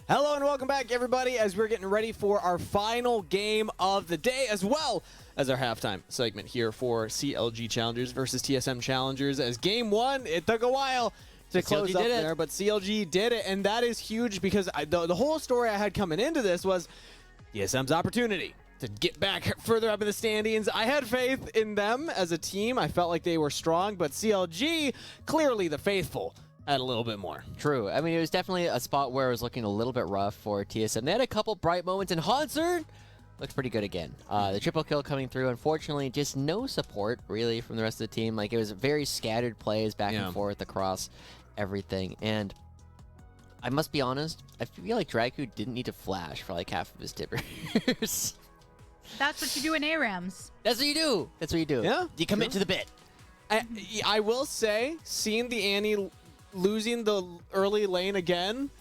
Hello and welcome back, everybody, as we're getting ready for our final game of the day, as well as our halftime segment here for CLG Challengers versus TSM Challengers. As game one, it took a while to close up there, but CLG did it, and that is huge because the whole story I had coming into this was TSM's opportunity to get back further up in the standings. I had faith in them as a team. I felt like they were strong, but CLG, clearly the faithful, had a little bit more. True. I mean, it was definitely a spot where it was looking a little bit rough for TSM. They had a couple bright moments, and Hansard looked pretty good again. The triple kill coming through. Unfortunately, just no support, really, from the rest of the team. Like, it was very scattered plays back and forth across everything. And I must be honest, I feel like Dragu didn't need to flash for, like, half of his tippers. That's what you do in ARAMs. That's what you do. That's what you do. Yeah. You commit to the bit. I will say, seeing the Annie losing the early lane again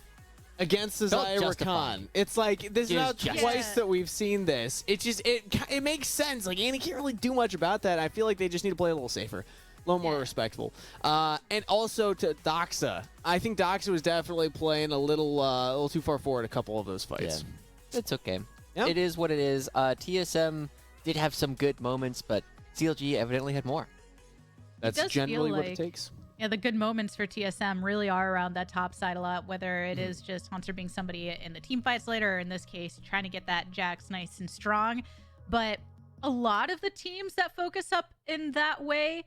against the Zyra Khan. It's like, this is not twice that we've seen this. It just, it makes sense. Like, Annie can't really do much about that. I feel like they just need to play a little safer, a little more respectful. And also to Doxa. I think Doxa was definitely playing a little too far forward a couple of those fights. Yeah. It's okay. Yeah. It is what it is. TSM did have some good moments, but CLG evidently had more. That's generally what it takes. Yeah, the good moments for TSM really are around that top side a lot, whether it is just Hansard being somebody in the team fights later, or in this case, trying to get that Jax nice and strong. But a lot of the teams that focus up in that way,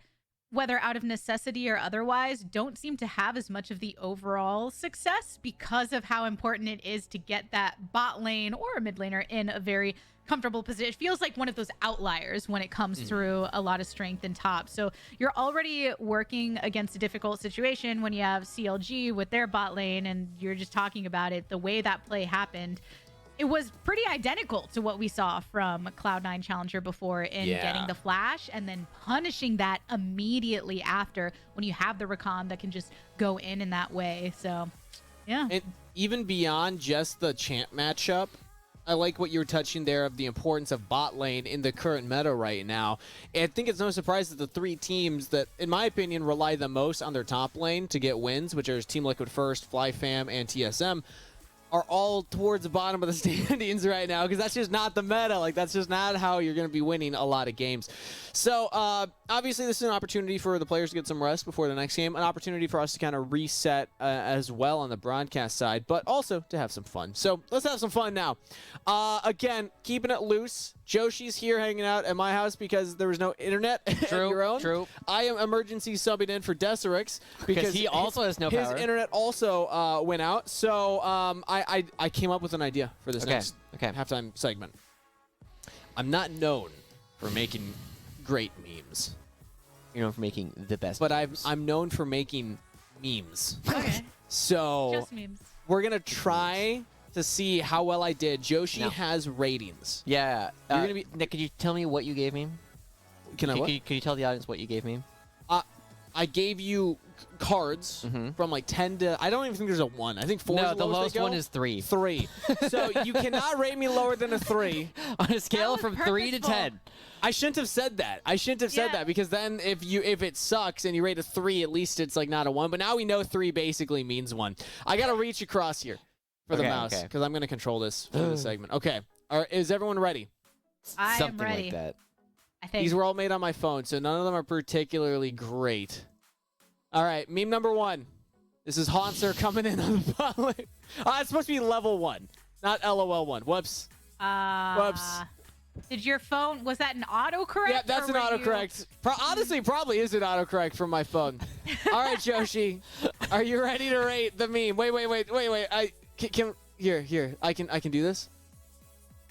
whether out of necessity or otherwise, don't seem to have as much of the overall success because of how important it is to get that bot lane or a mid laner in a very comfortable position. It feels like one of those outliers when it comes through a lot of strength in top. So you're already working against a difficult situation when you have CLG with their bot lane, and you're just talking about it. The way that play happened, it was pretty identical to what we saw from Cloud9 Challenger before in getting the flash and then punishing that immediately after when you have the Rakan that can just go in that way. So, yeah. And even beyond just the champ matchup, I like what you were touching there of the importance of bot lane in the current meta right now. And I think it's no surprise that the three teams that, in my opinion, rely the most on their top lane to get wins, which are Team Liquid First, FlyFam, and TSM, are all towards the bottom of the standings right now, because that's just not the meta. Like, that's just not how you're going to be winning a lot of games. So, obviously, this is an opportunity for the players to get some rest before the next game, an opportunity for us to kind of reset as well on the broadcast side, but also to have some fun. So, let's have some fun now. Again, keeping it loose. Joshi's here hanging out at my house because there was no internet at your own. True. I am emergency subbing in for Deserix because he also has no power. His internet also went out. So I came up with an idea for this next halftime segment. I'm not known for making great memes. You're known for making the best but memes. I'm known for making memes. Okay. So Just memes. We're going to try to see how well I did. Joshi has ratings. Yeah. You're gonna be Nick, could you tell me what you gave me? Can I what? Could you tell the audience what you gave me? I gave you cards from like 10 to... I don't even think there's a 1. I think 4 is the the lowest one is 3. 3. So you cannot rate me lower than a 3. On a scale from 3 to 10. I shouldn't have said that. I shouldn't have said that, because then if it sucks and you rate a 3, at least it's like not a 1. But now we know 3 basically means 1. I got to reach across here for the mouse, because I'm going to control this for the segment. Okay. Is everyone ready? I am ready. Like that. I think. These were all made on my phone, so none of them are particularly great. All right, meme number 1. This is Hansard coming in on the bot lane. It's supposed to be level 1, not LOL 1. Whoops. Whoops. Did your phone, was that an autocorrect? Yeah, that's an autocorrect. Honestly, probably is an autocorrect from my phone. All right, Joshi, are you ready to rate the meme? Wait. Here. I can do this.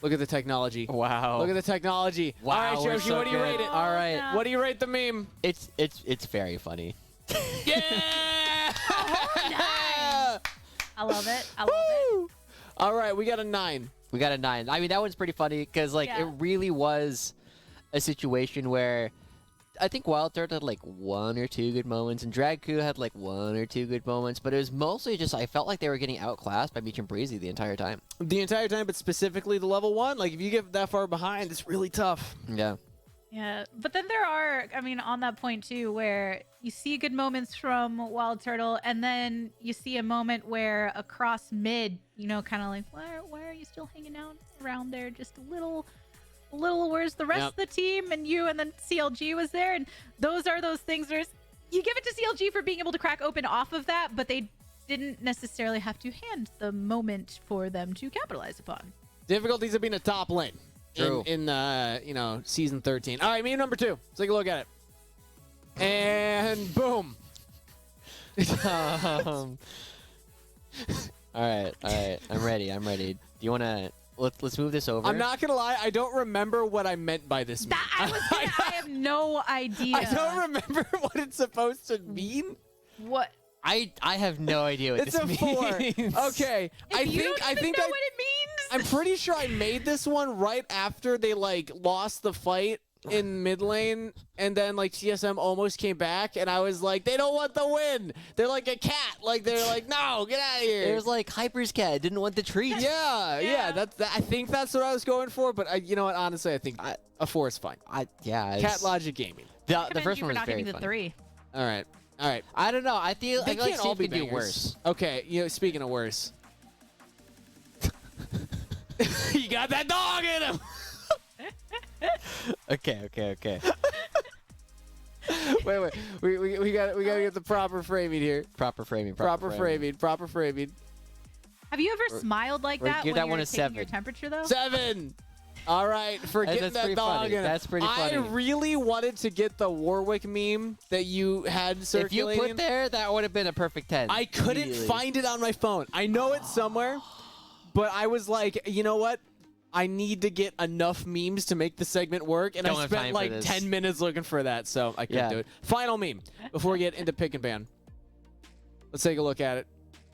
Look at the technology. Wow. Look at the technology. Wow. All right, Joshi, what do you rate it? All right. What do you rate the meme? It's very funny. Yeah! I love it. I love it. All right, we got a 9. We got a 9. I mean, that one's pretty funny because, like, it really was a situation where I think WildThird had, like, 1 or 2 good moments, and Dragku had, like, 1 or 2 good moments, but it was mostly just I felt like they were getting outclassed by Meech and Breezy the entire time. The entire time, but specifically the level 1? Like, if you get that far behind, it's really tough. Yeah. Yeah, but then there are, I mean, on that point too, where you see good moments from Wild Turtle, and then you see a moment where across mid, you know, kind of like, why are you still hanging out around there? Just a little. Where's the rest of the team? And you, and then CLG was there, and those are those things where you give it to CLG for being able to crack open off of that, but they didn't necessarily have to hand the moment for them to capitalize upon. Difficulties of being a top lane. True. In you know, season 13. All right, meme number 2. Let's take a look at it. And boom. All right. I'm ready. Do you want to let's move this over? I'm not gonna lie, I don't remember what I meant by this meme. I have no idea. I don't remember what it's supposed to mean. What? I have no idea what It's this a means. 4. Okay. I think know what it means. I'm pretty sure I made this one right after they like lost the fight in mid lane, and then like TSM almost came back, and I was like, they don't want the win. They're like a cat. Like they're like, no, get out of here. It was like Hyper's cat didn't want the treat. Yeah. I think that's what I was going for, but you know what? Honestly, I think a 4 is fine. Cat Logic Gaming. The first one was not very giving the funny. 3. All right. I don't know. I feel They like can't all Steve be can do bangers. worse. Okay, you know, speaking of worse. You got that dog in him. Okay. Wait. We got to get the proper framing here. Proper framing. Proper framing. Have you ever smiled like that give when that you're one a taking 7. your temperature though? 7. All right, for getting That's that pretty dog funny. in him. That's pretty funny. I really wanted to get the Warwick meme that you had If you circulating. put there, that would have been a perfect 10. I couldn't Immediately. find it on my phone. I know it's somewhere, but I was like, you know what? I need to get enough memes to make the segment work, and Don't I have spent time for like this. 10 minutes looking for that, so I couldn't do it. Final meme before we get into pick and ban. Let's take a look at it.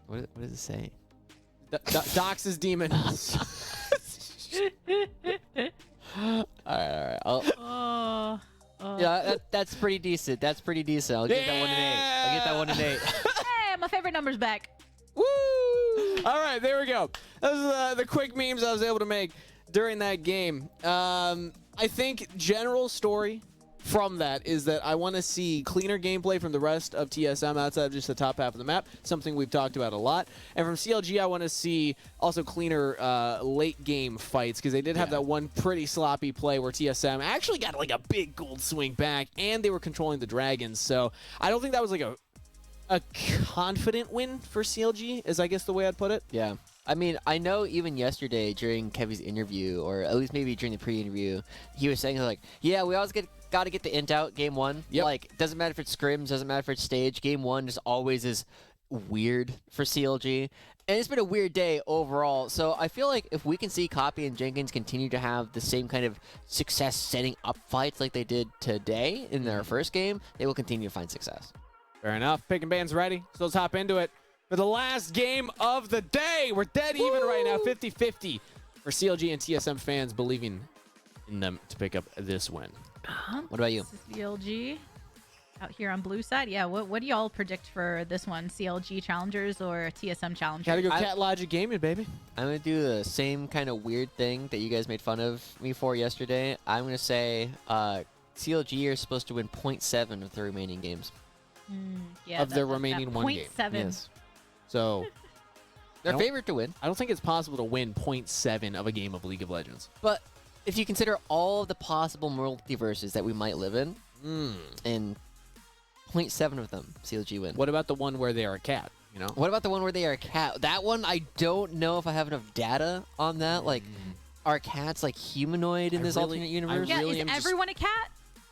What does it say? Dox's demon. All right. Oh. That's pretty decent. I'll give that one an 8. Hey, my favorite number's back. Woo! All right, there we go. Those are the quick memes I was able to make during that game. I think general story from that is that I want to see cleaner gameplay from the rest of TSM outside of just the top half of the map, something we've talked about a lot. And from CLG, I want to see also cleaner late game fights, because they did have that one pretty sloppy play where TSM actually got like a big gold swing back, and they were controlling the dragons. So I don't think that was like a confident win for CLG, is I guess the way I'd put it. Yeah. I mean, I know even yesterday during Kevy's interview, or at least maybe during the pre-interview, he was saying like, yeah, we always got to get the int out game 1. Yep. Like, doesn't matter if it's scrims, doesn't matter if it's stage. Game 1 just always is weird for CLG. And it's been a weird day overall. So I feel like if we can see Copy and Jenkins continue to have the same kind of success setting up fights like they did today in their first game, they will continue to find success. Fair enough. Pick and ban's ready, so let's hop into it. For the last game of the day, we're dead even right now, 50-50 for CLG and TSM fans believing in them to pick up this win. What about you? This is CLG out here on blue side. Yeah, what do y'all predict for this one? CLG Challengers or TSM Challengers? Gotta go Cat Logic Gaming, baby. I'm going to do the same kind of weird thing that you guys made fun of me for yesterday. I'm going to say CLG are supposed to win 0.7 of the remaining games. Yeah, of their remaining one game. 0.7. Yes. So They're favored to win. I don't think it's possible to win 0.7 of a game of League of Legends. But if you consider all of the possible multiverses that we might live in, and 0.7 of them, CLG win. What about the one where they are a cat? You know? What about the one where they are a cat? That one, I don't know if I have enough data on that. Like, are cats like humanoid in this alternate universe? Yeah, really is am just- everyone a cat?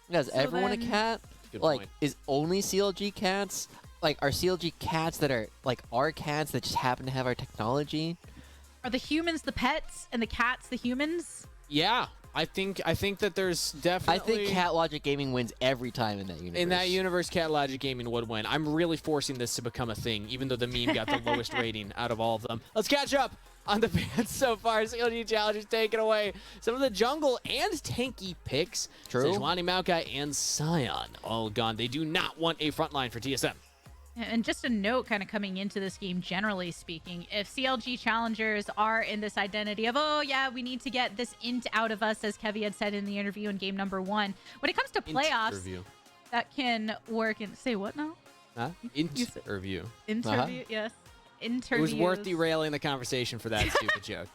Yeah, is So everyone a then- cat? Good Like, point. is only CLG cats? Like, are CLG cats that are like our cats that just happen to have our technology? Are the humans the pets and the cats the humans? Yeah, I think that there's definitely. I think Cat Logic Gaming wins every time in that universe. In that universe, Cat Logic Gaming would win. I'm really forcing this to become a thing, even though the meme got the lowest rating out of all of them. Let's catch up on the bans so far. CLG Challengers taking away some of the jungle and tanky picks. True. Sejuani, Maokai, and Scion all gone. They do not want a front line for TSM. And just a note kind of coming into this game, generally speaking, if CLG challengers are in this identity of, oh, yeah, we need to get this int out of us, as Kevy had said in the interview in game number 1, when it comes to playoffs, Interview. that can work in, say what now? Huh? Interview. Interview, yes. It was worth derailing the conversation for that stupid joke.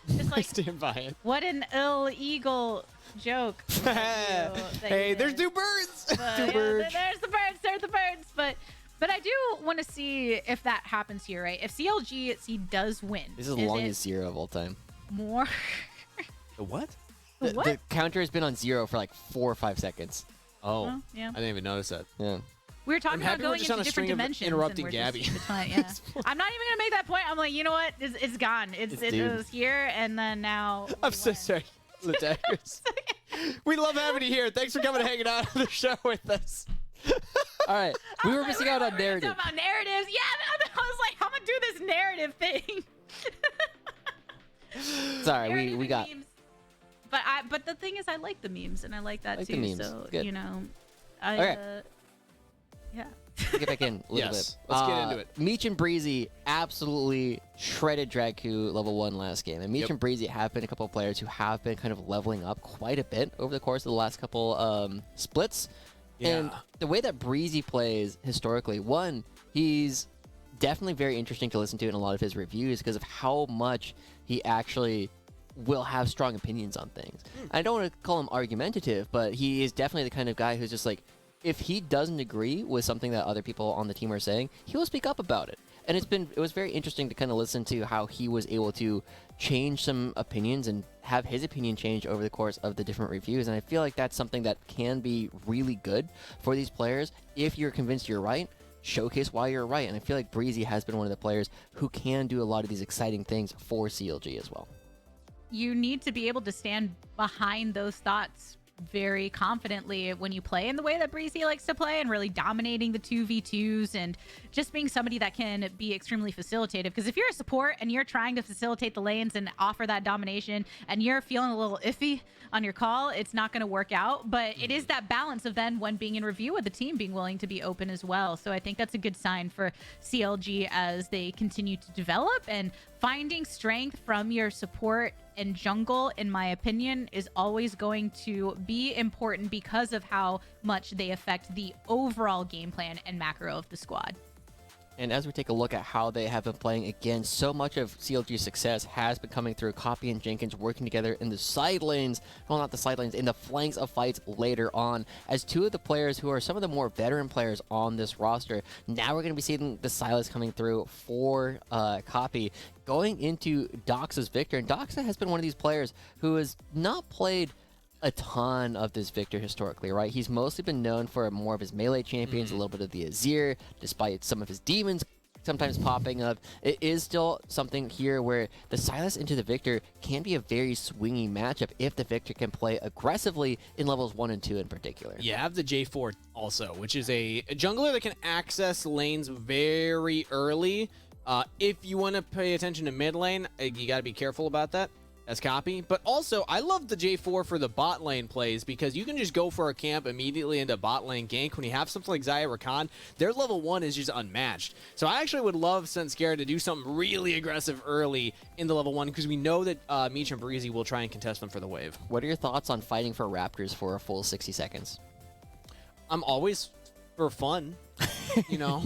Just I like, stand by it. what an illegal joke. Hey, there's two birds. Two birds. There's the birds. There's the birds. But I do want to see if that happens here, right? If CLGC does win. This is the longest 0 of all time. More? The what? The counter has been on 0 for like 4 or 5 seconds. Oh, well, yeah. I didn't even notice that. Yeah. We were talking about going into different string dimensions. interrupting and Gabby. Yeah. I'm not even gonna make that point. I'm like, you know what? It's gone. It was here, and then now. I'm so sorry, Ladakers. We love having you here. Thanks for coming and hanging out on the show with us. All right, we were missing out on narrative. Talking about narratives. Yeah, I was like, I'm gonna do this narrative thing. Sorry, Narrative we and got. memes. But the thing is, I like the memes, and I like that Like the too. memes. So Good. you know, Okay. Yeah. Get back in a little Yes, bit. let's get into it. Meech and Breezy absolutely shredded Dragku level 1 last game. And Meech Yep. and Breezy have been a couple of players who have been kind of leveling up quite a bit over the course of the last couple splits. And Yeah. the way that Breezy plays historically, one, he's definitely very interesting to listen to in a lot of his reviews because of how much he actually will have strong opinions on things. I don't want to call him argumentative, but he is definitely the kind of guy who's just like, if he doesn't agree with something that other people on the team are saying, he will speak up about it. And it was very interesting to kind of listen to how he was able to change some opinions and have his opinion change over the course of the different reviews. And I feel like that's something that can be really good for these players. If you're convinced you're right, showcase why you're right. And I feel like Breezy has been one of the players who can do a lot of these exciting things for CLG as well. You need to be able to stand behind those thoughts very confidently when you play in the way that Breezy likes to play, and really dominating the 2v2s and just being somebody that can be extremely facilitative. Because if you're a support and you're trying to facilitate the lanes and offer that domination and you're feeling a little iffy on your call, it's not going to work out. But it is that balance of then when being in review with the team being willing to be open as well. So I think that's a good sign for CLG as they continue to develop, and finding strength from your support and jungle, in my opinion, is always going to be important because of how much they affect the overall game plan and macro of the squad. And as we take a look at how they have been playing, again, so much of CLG's success has been coming through Copy and Jenkins working together in the side lanes, well, not the side lanes, in the flanks of fights later on, as two of the players who are some of the more veteran players on this roster. Now we're going to be seeing the Silas coming through for Copy, going into Doxa's Victor. And Doxa has been one of these players who has not played a ton of this Victor historically, right? He's mostly been known for more of his melee champions, a little bit of the Azir, despite some of his demons sometimes popping up. It is still something here where the Silas into the Victor can be a very swingy matchup if the Victor can play aggressively in levels 1 and 2 in particular. You have the J4 also, which is a jungler that can access lanes very early. If you want to pay attention to mid lane, you got to be careful about that. As Copy. But also, I love the J4 for the bot lane plays, because you can just go for a camp immediately into bot lane gank. When you have something like Xayah Rakan, their level 1 is just unmatched. So I actually would love Senscara to do something really aggressive early in the level 1, because we know that Meech and Breezy will try and contest them for the wave. What are your thoughts on fighting for Raptors for a full 60 seconds? I'm always for fun, you know.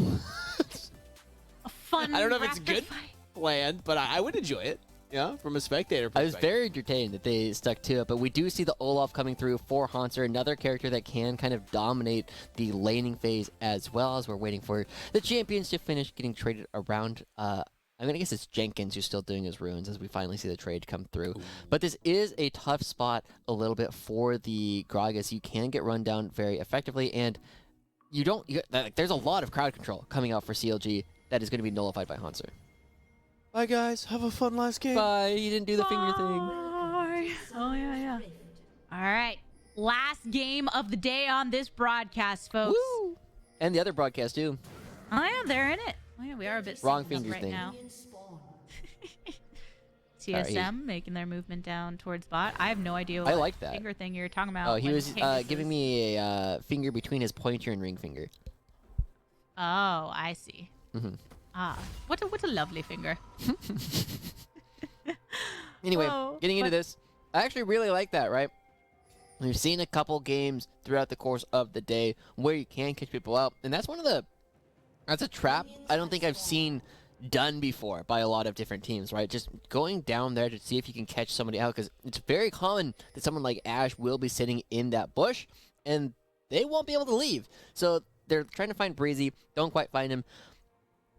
A fun I don't know if it's raptor good fight. plan, but I would enjoy it. Yeah, from a spectator I was perspective. very entertained that they stuck to it, but we do see the Olaf coming through for Hanser, another character that can kind of dominate the laning phase as well, as we're waiting for the champions to finish getting traded around. I mean, I guess it's Jenkins who's still doing his runes as we finally see the trade come through. But this is a tough spot a little bit for the Gragas. You can get run down very effectively, and there's a lot of crowd control coming out for CLG that is going to be nullified by Hanser. Bye, guys. Have a fun last game. Bye. You didn't do the finger thing. Bye. Oh, yeah. All right. Last game of the day on this broadcast, folks. Woo! And the other broadcast, too. Oh, yeah, they're in it. Oh, yeah, we are a bit Wrong synced up finger right thing. now. TSM making their movement down towards bot. I have no idea what I like that. finger thing you're talking about. Oh, he when was Pegasus giving me a finger between his pointer and ring finger. Oh, I see. Mhm. Ah, what a lovely finger. Anyway, Whoa, getting into but- this, I actually really like that, right? We've seen a couple games throughout the course of the day where you can catch people out, and that's that's a trap I don't think I've seen done before by a lot of different teams, right? Just going down there to see if you can catch somebody out, because it's very common that someone like Ash will be sitting in that bush, and they won't be able to leave. So they're trying to find Breezy, don't quite find him.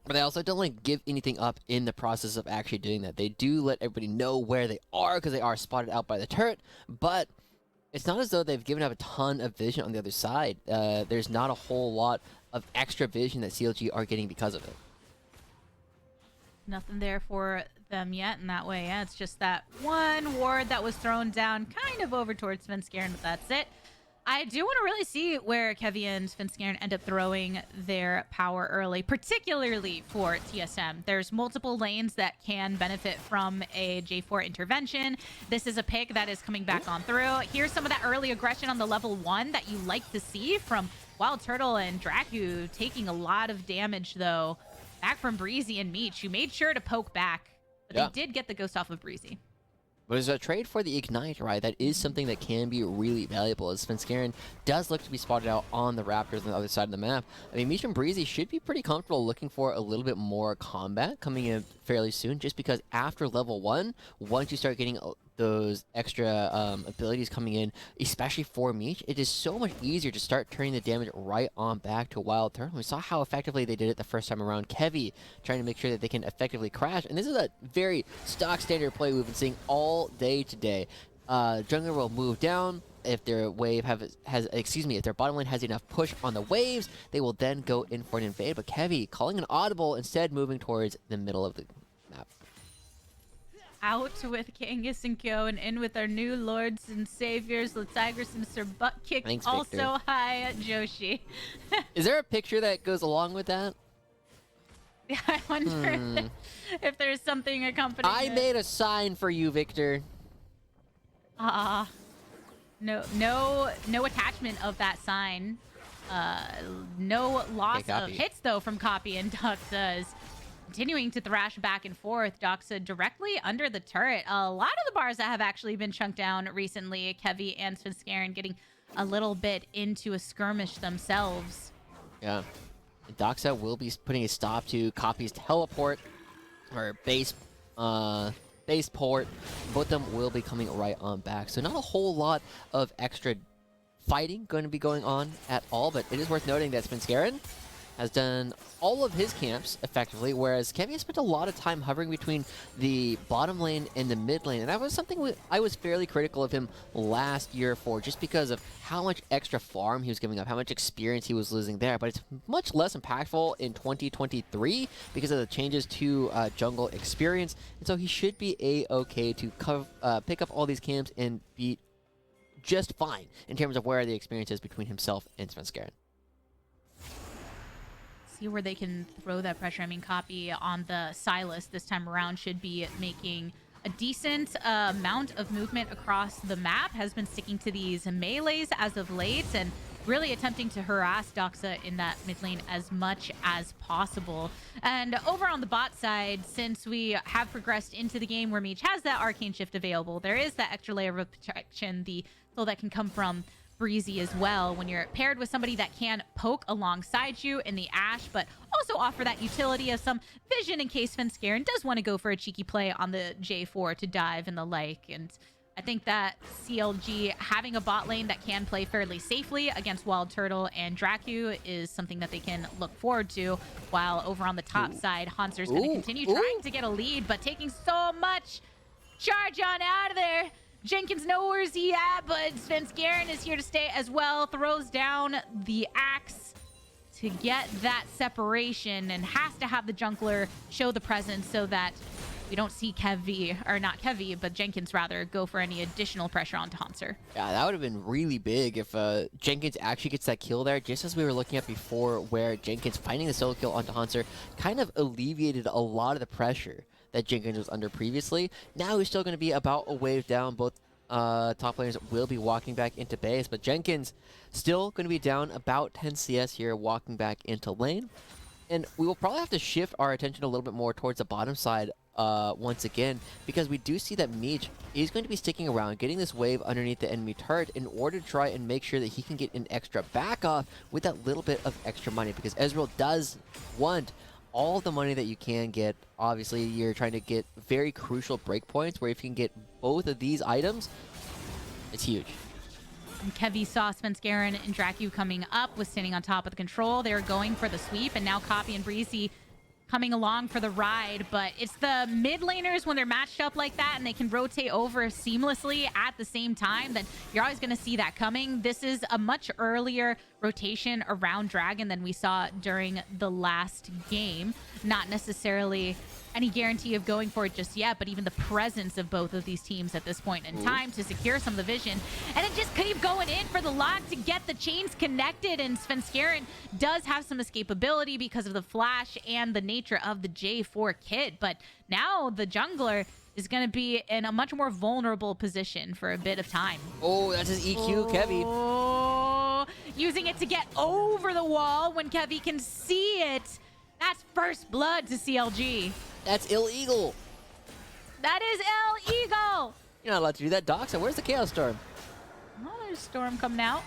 But they also don't like give anything up in the process of actually doing that. They do let everybody know where they are because they are spotted out by the turret, but it's not as though they've given up a ton of vision on the other side. There's not a whole lot of extra vision that CLG are getting because of it. Nothing there for them yet in that way. Yeah, it's just that one ward that was thrown down kind of over towards Svenskeren, but that's it. I do want to really see where Kevy and Svenskeren end up throwing their power early, particularly for TSM. There's multiple lanes that can benefit from a J4 intervention. This is a pick that is coming back on through. Here's some of that early aggression on the level 1 that you like to see from Wild Turtle and Dracu, taking a lot of damage, though, back from Breezy and Meech, who made sure to poke back. But Yeah. they did get the ghost off of Breezy. But as a trade for the Ignite, right, that is something that can be really valuable, as Svenskeren does look to be spotted out on the Raptors on the other side of the map. I mean, Meech and Breezy should be pretty comfortable looking for a little bit more combat coming in fairly soon, just because after level 1, once you start getting those extra abilities coming in, especially for Meech, it is so much easier to start turning the damage right on back to Wild Turtle. We saw how effectively they did it the first time around. Kevy trying to make sure that they can effectively crash, and this is a very stock standard play we've been seeing all day today. Jungler will move down. If their wave if their bottom lane has enough push on the waves, they will then go in for an invade. But Kevy calling an audible, instead moving towards the middle of the map. Out with Kangas and Kyo, and in with our new lords and saviors, Tigris and Sir Butt Kick. Thanks, also Victor. hi, Joshi. Is there a picture that goes along with that? Yeah, I wonder if there's something accompanying I it. made a sign for you, Victor. No attachment of that sign. No loss Okay, of copy. hits though from Copy, and Doxa is continuing to thrash back and forth. Doxa directly under the turret. A lot of the bars that have actually been chunked down recently, Kevy and Svenskeren getting a little bit into a skirmish themselves. Yeah. Doxa will be putting a stop to Copy's teleport, or base port. Both of them will be coming right on back. So not a whole lot of extra fighting going to be going on at all, but it is worth noting that Svenskeren has done all of his camps effectively, whereas Kevy has spent a lot of time hovering between the bottom lane and the mid lane, and that was something I was fairly critical of him last year for, just because of how much extra farm he was giving up, how much experience he was losing there. But it's much less impactful in 2023 because of the changes to jungle experience, and so he should be a-okay to pick up all these camps and be just fine in terms of where the experience is between himself and Svenskeren. See where they can throw that pressure. I mean, Copy on the Silas this time around should be making a decent amount of movement across the map, has been sticking to these melees as of late, and really attempting to harass Doxa in that mid lane as much as possible. And over on the bot side, since we have progressed into the game where Meech has that Arcane Shift available, there is that extra layer of protection, the soul that can come from Breezy as well, when you're paired with somebody that can poke alongside you in the Ashe, but also offer that utility of some vision in case Svenskeren does want to go for a cheeky play on the J4 to dive and the like. And I think that CLG having a bot lane that can play fairly safely against Wild Turtle and Dracu is something that they can look forward to, while over on the top side, Hanser's going to continue trying to get a lead, but taking so much charge on out of there. Jenkins knows where's he at, but Svenskeren is here to stay as well. Throws down the axe to get that separation, and has to have the jungler show the presence so that we don't see Kevy, or not Kevy, but Jenkins rather, go for any additional pressure onto Hanser. Yeah, that would have been really big if Jenkins actually gets that kill there, just as we were looking at before, where Jenkins finding the solo kill onto Hanser kind of alleviated a lot of the pressure that Jenkins was under previously. Now he's still going to be about a wave down, both top players will be walking back into base, but Jenkins still going to be down about 10 CS here, walking back into lane. And we will probably have to shift our attention a little bit more towards the bottom side once again, because we do see that Meech is going to be sticking around, getting this wave underneath the enemy turret in order to try and make sure that he can get an extra back off with that little bit of extra money, because Ezreal does want all the money that you can get. Obviously, you're trying to get very crucial breakpoints where if you can get both of these items, it's huge. And Kevy saw Svenskeren and Dracu coming up, was standing on top of the control. They were going for the sweep, and now Copy and Breezy coming along for the ride. But it's the mid laners when they're matched up like that and they can rotate over seamlessly at the same time, then you're always going to see that coming. This is a much earlier rotation around Dragon than we saw during the last game. Not necessarily any guarantee of going for it just yet, but even the presence of both of these teams at this point in time to secure some of the vision. And then just keep going in for the lock to get the chains connected, and Svenskeren does have some escapability because of the flash and the nature of the J4 kit, but now the jungler is going to be in a much more vulnerable position for a bit of time. Oh, that's his EQ, Kevy. Oh, using it to get over the wall when Kevy can see it. That's first blood to CLG. That's illegal. That is illegal. You're not allowed to do that, Doxa. Where's the Chaos Storm? Oh, there's Storm coming out.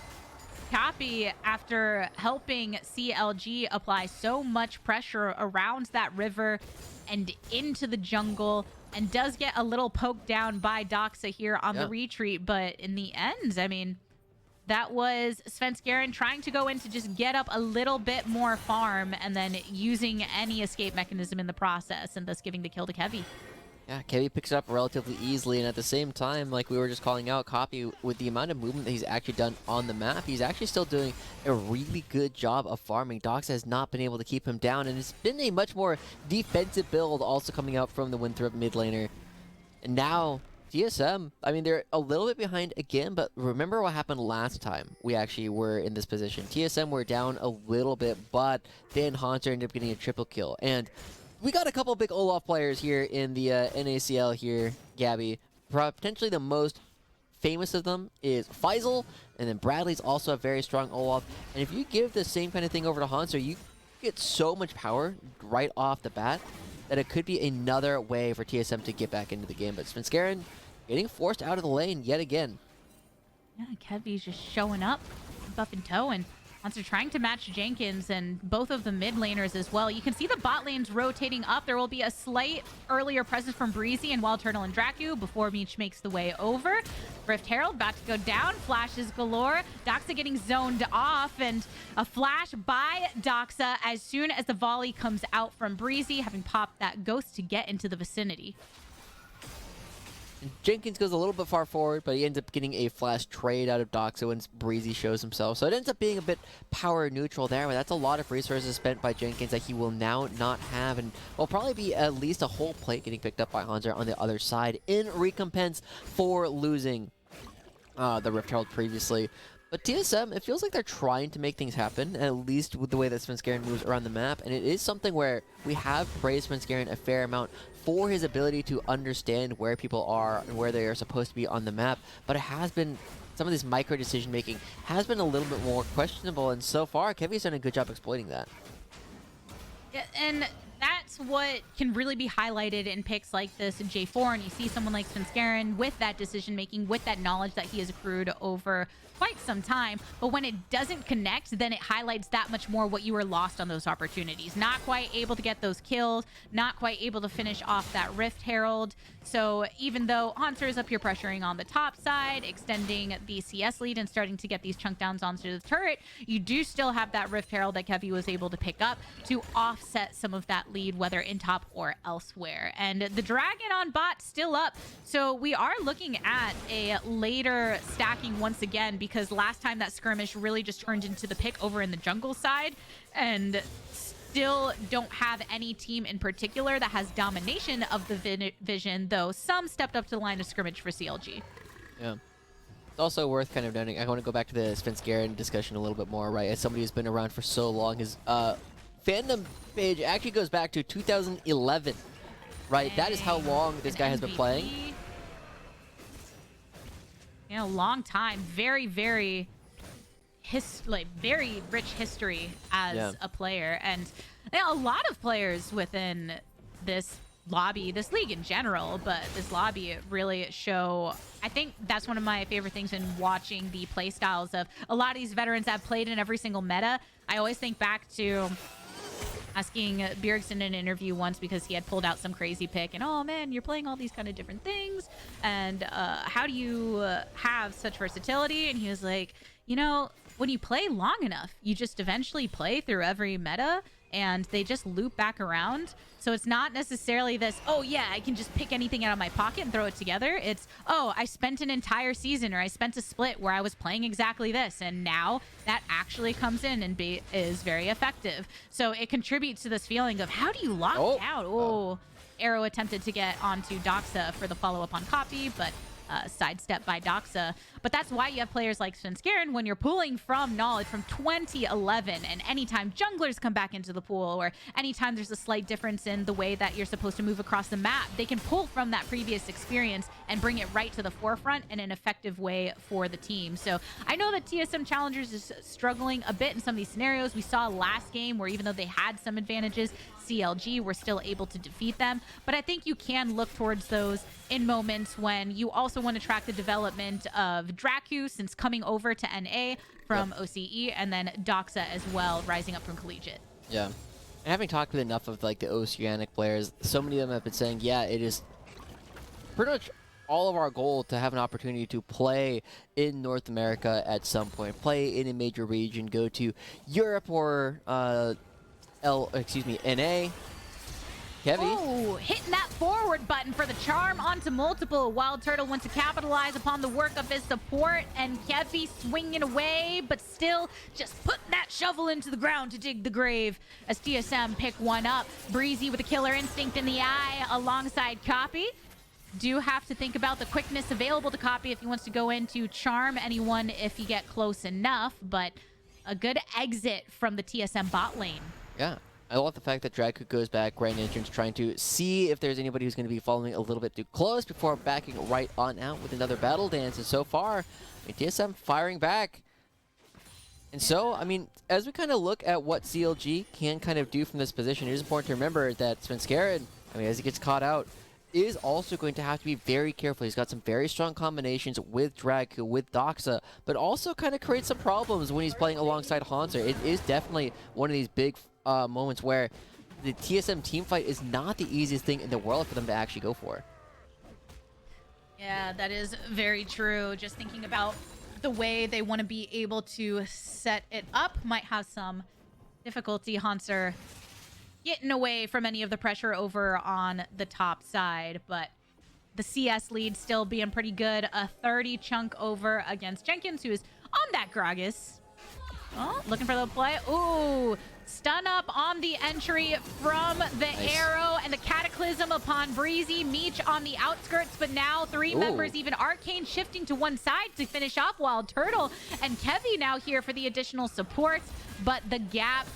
Copy, after helping CLG apply so much pressure around that river and into the jungle, and does get a little poked down by Doxa here on the retreat, but in the end, I mean, that was Svenskeren trying to go in to just get up a little bit more farm and then using any escape mechanism in the process, and thus giving the kill to Kevy. Yeah, Kevy picks it up relatively easily, and at the same time, like we were just calling out, Copy, with the amount of movement that he's actually done on the map, he's actually still doing a really good job of farming. Doxa has not been able to keep him down, and it's been a much more defensive build also coming out from the Winthrop mid laner. And now, TSM, I mean, they're a little bit behind again, but remember what happened last time we actually were in this position. TSM were down a little bit, but then Haunter ended up getting a triple kill. And we got a couple big Olaf players here in the NACL here, Gabby. Potentially the most famous of them is Faisal, and then Bradley's also a very strong Olaf. And if you give the same kind of thing over to Haunter, you get so much power right off the bat that it could be another way for TSM to get back into the game. But Svenskeren getting forced out of the lane yet again. Yeah, Kevy's just showing up, buff and toe, and Monster trying to match Jenkins and both of the mid laners as well. You can see the bot lanes rotating up. There will be a slight earlier presence from Breezy and Wild Turtle and Dracu before Meech makes the way over. Rift Herald about to go down. Flashes galore. Doxa getting zoned off, and a flash by Doxa as soon as the volley comes out from Breezy, having popped that ghost to get into the vicinity. Jenkins goes a little bit far forward, but he ends up getting a flash trade out of Doxa when Breezy shows himself. So it ends up being a bit power neutral there, but that's a lot of resources spent by Jenkins that he will now not have, and will probably be at least a whole plate getting picked up by Hanser on the other side in recompense for losing the Rift Herald previously. But TSM, it feels like they're trying to make things happen, at least with the way that Svenskeren moves around the map, and it is something where we have praised Svenskeren a fair amount for his ability to understand where people are and where they are supposed to be on the map, but it has been, some of this micro decision making has been a little bit more questionable, and so far, Kevy's done a good job exploiting that. Yeah, and that's what can really be highlighted in picks like this in J4, and you see someone like Svenskeren with that decision making, with that knowledge that he has accrued over quite some time, but when it doesn't connect, then it highlights that much more what you were lost on those opportunities. Not quite able to get those kills, not quite able to finish off that Rift Herald. So even though Haunter is up here pressuring on the top side, extending the CS lead and starting to get these chunk downs onto the turret, you do still have that Rift Herald that Kevy was able to pick up to offset some of that lead, whether in top or elsewhere. And the Dragon on bot still up, so we are looking at a later stacking once again, because last time that skirmish really just turned into the pick over in the jungle side, and still don't have any team in particular that has domination of the vision, though some stepped up to the line of scrimmage for CLG. Yeah. It's also worth kind of noting, I want to go back to the Svenskeren discussion a little bit more, right? As somebody who's been around for so long, his fandom page actually goes back to 2011, right? That is how long this guy has been playing. long time. Very, very very rich history as a player, and a lot of players within this lobby, this league in general, but this lobby really show. I think that's one of my favorite things in watching the play styles of a lot of these veterans that have played in every single meta. I always think back to asking Bjergsen in an interview once because he had pulled out some crazy pick and, oh man, you're playing all these kind of different things, and how do you have such versatility? And he was like, when you play long enough, you just eventually play through every meta and they just loop back around. So it's not necessarily this, oh yeah, I can just pick anything out of my pocket and throw it together. It's, oh, I spent an entire season or I spent a split where I was playing exactly this, and now that actually comes in and is very effective. So it contributes to this feeling of, how do you lock down? Oh, Arrow attempted to get onto Doxa for the follow-up on copy, but sidestep by Doxa. But that's why you have players like Svenskeren when you're pulling from knowledge from 2011, and anytime junglers come back into the pool, or anytime there's a slight difference in the way that you're supposed to move across the map, they can pull from that previous experience and bring it right to the forefront in an effective way for the team. So I know that TSM Challengers is struggling a bit in some of these scenarios. We saw last game where even though they had some advantages, CLG were still able to defeat them. But I think you can look towards those in moments when you also want to track the development of Dracu, since coming over to NA from OCE, and then Doxa as well, rising up from Collegiate. Yeah. And having talked with enough of like the Oceanic players, so many of them have been saying, yeah, it is pretty much all of our goal to have an opportunity to play in North America at some point, play in a major region, go to Europe or NA. Kevy. Oh, hitting that forward button for the charm onto multiple. Wild Turtle wants to capitalize upon the work of his support, and Kevy swinging away, but still just putting that shovel into the ground to dig the grave as TSM pick one up. Breezy with a killer instinct in the eye alongside Copy. Do have to think about the quickness available to Copy if he wants to go in to charm anyone if you get close enough, but a good exit from the TSM bot lane. Yeah. I love the fact that Dracu goes back, Grand Entrance, trying to see if there's anybody who's going to be following a little bit too close before backing right on out with another battle dance. And so far, TSM firing back. And so, I mean, as we kind of look at what CLG can kind of do from this position, it is important to remember that Svenskeren, I mean, as he gets caught out, is also going to have to be very careful. He's got some very strong combinations with Dracu, with Doxa, but also kind of creates some problems when he's playing alongside Hanser. It is definitely one of these big moments where the TSM team fight is not the easiest thing in the world for them to actually go for. Yeah, that is very true. Just thinking about the way they want to be able to set it up might have some difficulty. Hanser getting away from any of the pressure over on the top side, but the CS lead still being pretty good. A 30 chunk over against Jenkins, who is on that Gragas. Oh, looking for the play. Ooh, stun up on the entry from the Arrow, and the Cataclysm upon Breezy. Meech on the outskirts, but now three members, even Arcane shifting to one side to finish off Wild Turtle, and Kevy now here for the additional support, but the gap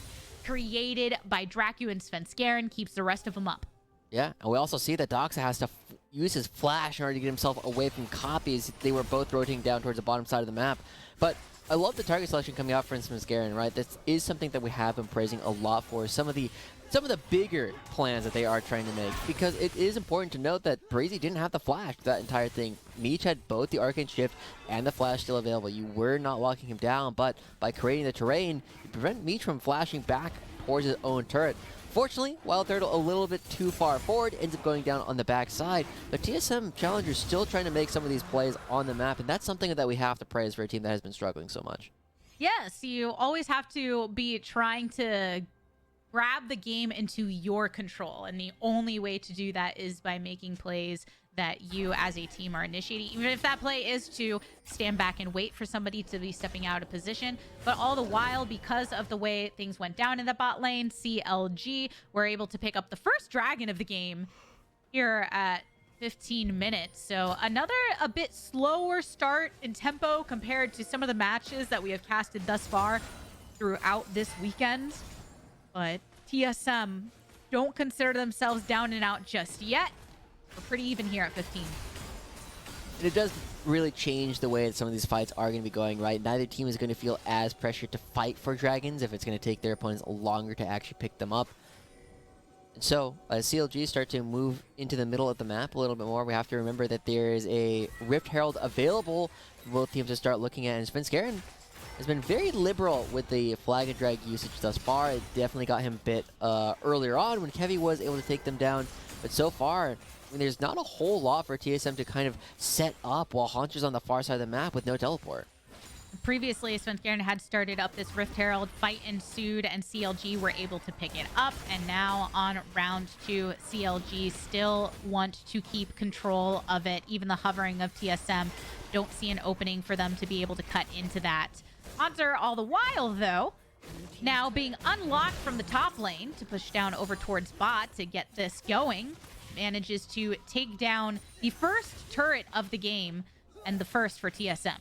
created by Dracu and Svenskeren keeps the rest of them up. Yeah, and we also see that Doxa has to use his flash in order to get himself away from copies. They were both rotating down towards the bottom side of the map, but I love the target selection coming out for Svenskeren, right? This is something that we have been praising a lot for some of the bigger plans that they are trying to make, because it is important to note that Breezy didn't have the flash for that entire thing. Meech had both the Arcane Shift and the flash still available. You were not locking him down, but by creating the terrain, you prevent Meech from flashing back towards his own turret. Fortunately, Wild Turtle a little bit too far forward, ends up going down on the back side, but TSM Challengers still trying to make some of these plays on the map, and that's something that we have to praise for a team that has been struggling so much. Yes, you always have to be trying to grab the game into your control, and the only way to do that is by making plays that you as a team are initiating, even if that play is to stand back and wait for somebody to be stepping out of position. But all the while, because of the way things went down in the bot lane, CLG were able to pick up the first dragon of the game here at 15 minutes. So another a bit slower start in tempo compared to some of the matches that we have casted thus far throughout this weekend. But TSM don't consider themselves down and out just yet. We're pretty even here at 15. And it does really change the way that some of these fights are going to be going, right? Neither team is going to feel as pressured to fight for dragons if it's going to take their opponents longer to actually pick them up. And so, as CLG start to move into the middle of the map a little bit more, we have to remember that there is a Rift Herald available for both teams to start looking at. And Svenskeren has been very liberal with the flag and drag usage thus far. It definitely got him bit earlier on when Kevy was able to take them down. But so far, I mean, there's not a whole lot for TSM to kind of set up while Haunter's on the far side of the map with no teleport. Previously, Svenskeren had started up this Rift Herald, fight ensued, and CLG were able to pick it up. And now on round 2, CLG still want to keep control of it. Even the hovering of TSM don't see an opening for them to be able to cut into that. Haunter, all the while, though, now being unlocked from the top lane to push down over towards bot to get this going, manages to take down the first turret of the game and the first for TSM.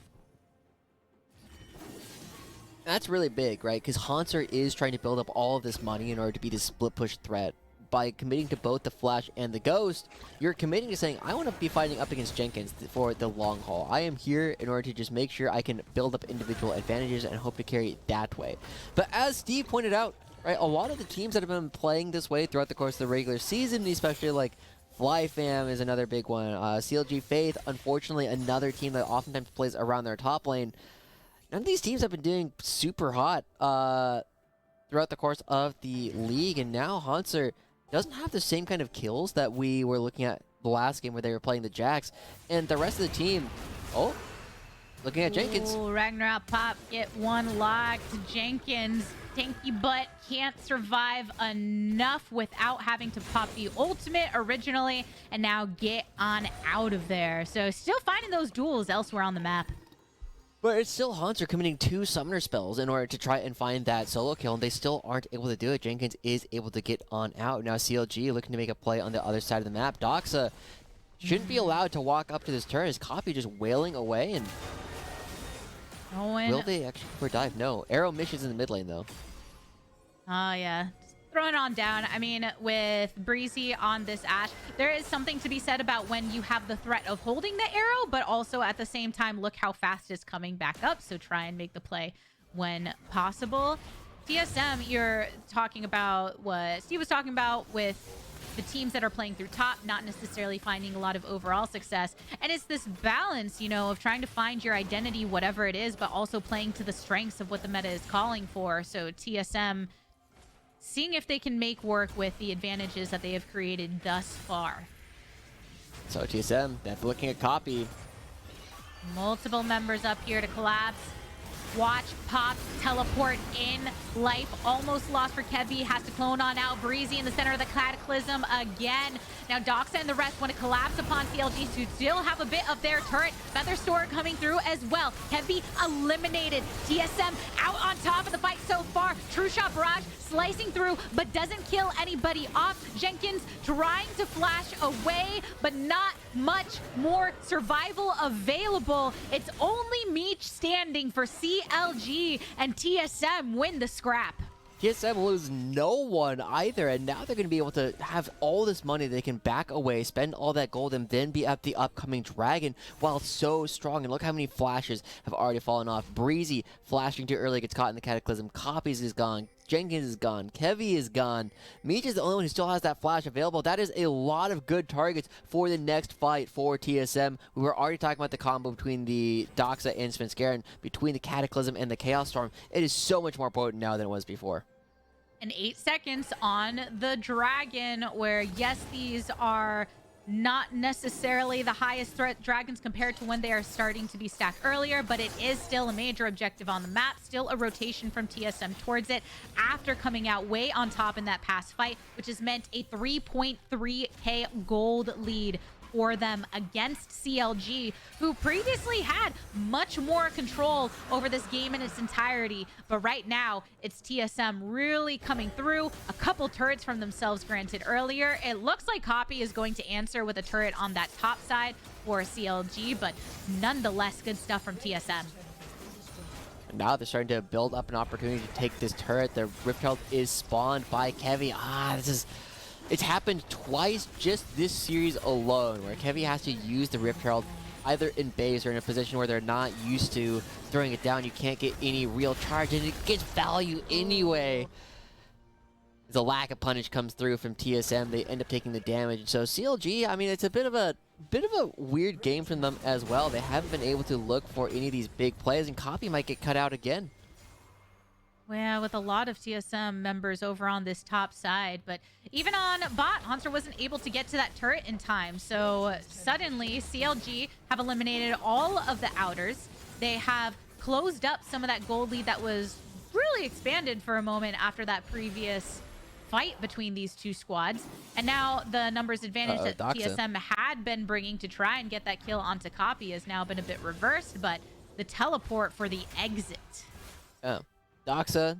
That's really big, right? Because Haunter is trying to build up all of this money in order to be this split push threat. By committing to both the Flash and the Ghost, you're committing to saying, I want to be fighting up against Jenkins for the long haul. I am here in order to just make sure I can build up individual advantages and hope to carry it that way. But as Steve pointed out, right, a lot of the teams that have been playing this way throughout the course of the regular season, especially like FlyFam is another big one. CLG Faith, unfortunately, another team that oftentimes plays around their top lane. None of these teams have been doing super hot throughout the course of the league, and now Haunter doesn't have the same kind of kills that we were looking at the last game where they were playing the Jax. And the rest of the team, looking at Jenkins. Ooh, Ragnarok pop, get one locked. Jenkins, tanky butt, can't survive enough without having to pop the ultimate originally, and now get on out of there. So still finding those duels elsewhere on the map. But it's still Haunter committing 2 summoner spells in order to try and find that solo kill, and they still aren't able to do it. Jenkins is able to get on out. Now CLG looking to make a play on the other side of the map. Doxa shouldn't be allowed to walk up to this turn. His copy just wailing away, and will they actually for dive? No. Arrow missions in the mid lane, though. Oh, yeah. Throwing on down. I mean, with Breezy on this Ashe, there is something to be said about when you have the threat of holding the arrow, but also at the same time, look how fast it's coming back up. So try and make the play when possible. TSM, you're talking about what Steve was talking about with the teams that are playing through top, not necessarily finding a lot of overall success. And it's this balance, you know, of trying to find your identity, whatever it is, but also playing to the strengths of what the meta is calling for. So TSM seeing if they can make work with the advantages that they have created thus far. So TSM, that's looking at copy. Multiple members up here to collapse. Watch, pop, teleport in. Life almost lost for Kevy. Has to clone on out. Breezy in the center of the Cataclysm again. Now Doxa and the rest want to collapse upon CLG to still have a bit of their turret. Feather Store coming through as well. Kevy eliminated. TSM out on top of the fight so far. True Shot Barrage slicing through, but doesn't kill anybody off. Jenkins trying to flash away, but not much more survival available. It's only Meech standing for CLG, and TSM win the scrap. TSM lose no one either, and now they're going to be able to have all this money. They can back away, spend all that gold, and then be at the upcoming Dragon while so strong. And look how many flashes have already fallen off. Breezy flashing too early, gets caught in the Cataclysm. Copies is gone. Jenkins is gone. Kevy is gone. Meech is the only one who still has that flash available. That is a lot of good targets for the next fight for TSM. We were already talking about the combo between the Doxa and Svenskeren, between the Cataclysm and the Chaos Storm. It is so much more potent now than it was before. And 8 seconds on the Dragon, where yes, these are not necessarily the highest threat dragons compared to when they are starting to be stacked earlier, but it is still a major objective on the map. Still a rotation from TSM towards it after coming out way on top in that past fight, which has meant a 3.3k gold lead for them against CLG, who previously had much more control over this game in its entirety. But right now, it's TSM really coming through. A couple turrets from themselves granted earlier. It looks like Copy is going to answer with a turret on that top side for CLG, but nonetheless, good stuff from TSM. Now they're starting to build up an opportunity to take this turret. The Rift Herald is spawned by Kevy. It's happened twice just this series alone, where Kevy has to use the Rift Herald either in base or in a position where they're not used to throwing it down. You can't get any real charge, and it gets value anyway. The lack of punish comes through from TSM. They end up taking the damage. So CLG, I mean, it's a bit of a weird game from them as well. They haven't been able to look for any of these big plays, and Copy might get cut out again. Yeah, with a lot of TSM members over on this top side, but even on bot, Hanser wasn't able to get to that turret in time. So suddenly, CLG have eliminated all of the outers. They have closed up some of that gold lead that was really expanded for a moment after that previous fight between these two squads. And now the numbers advantage that Doxa. TSM had been bringing to try and get that kill onto Copy has now been a bit reversed, but the teleport for the exit. Oh. Doxa,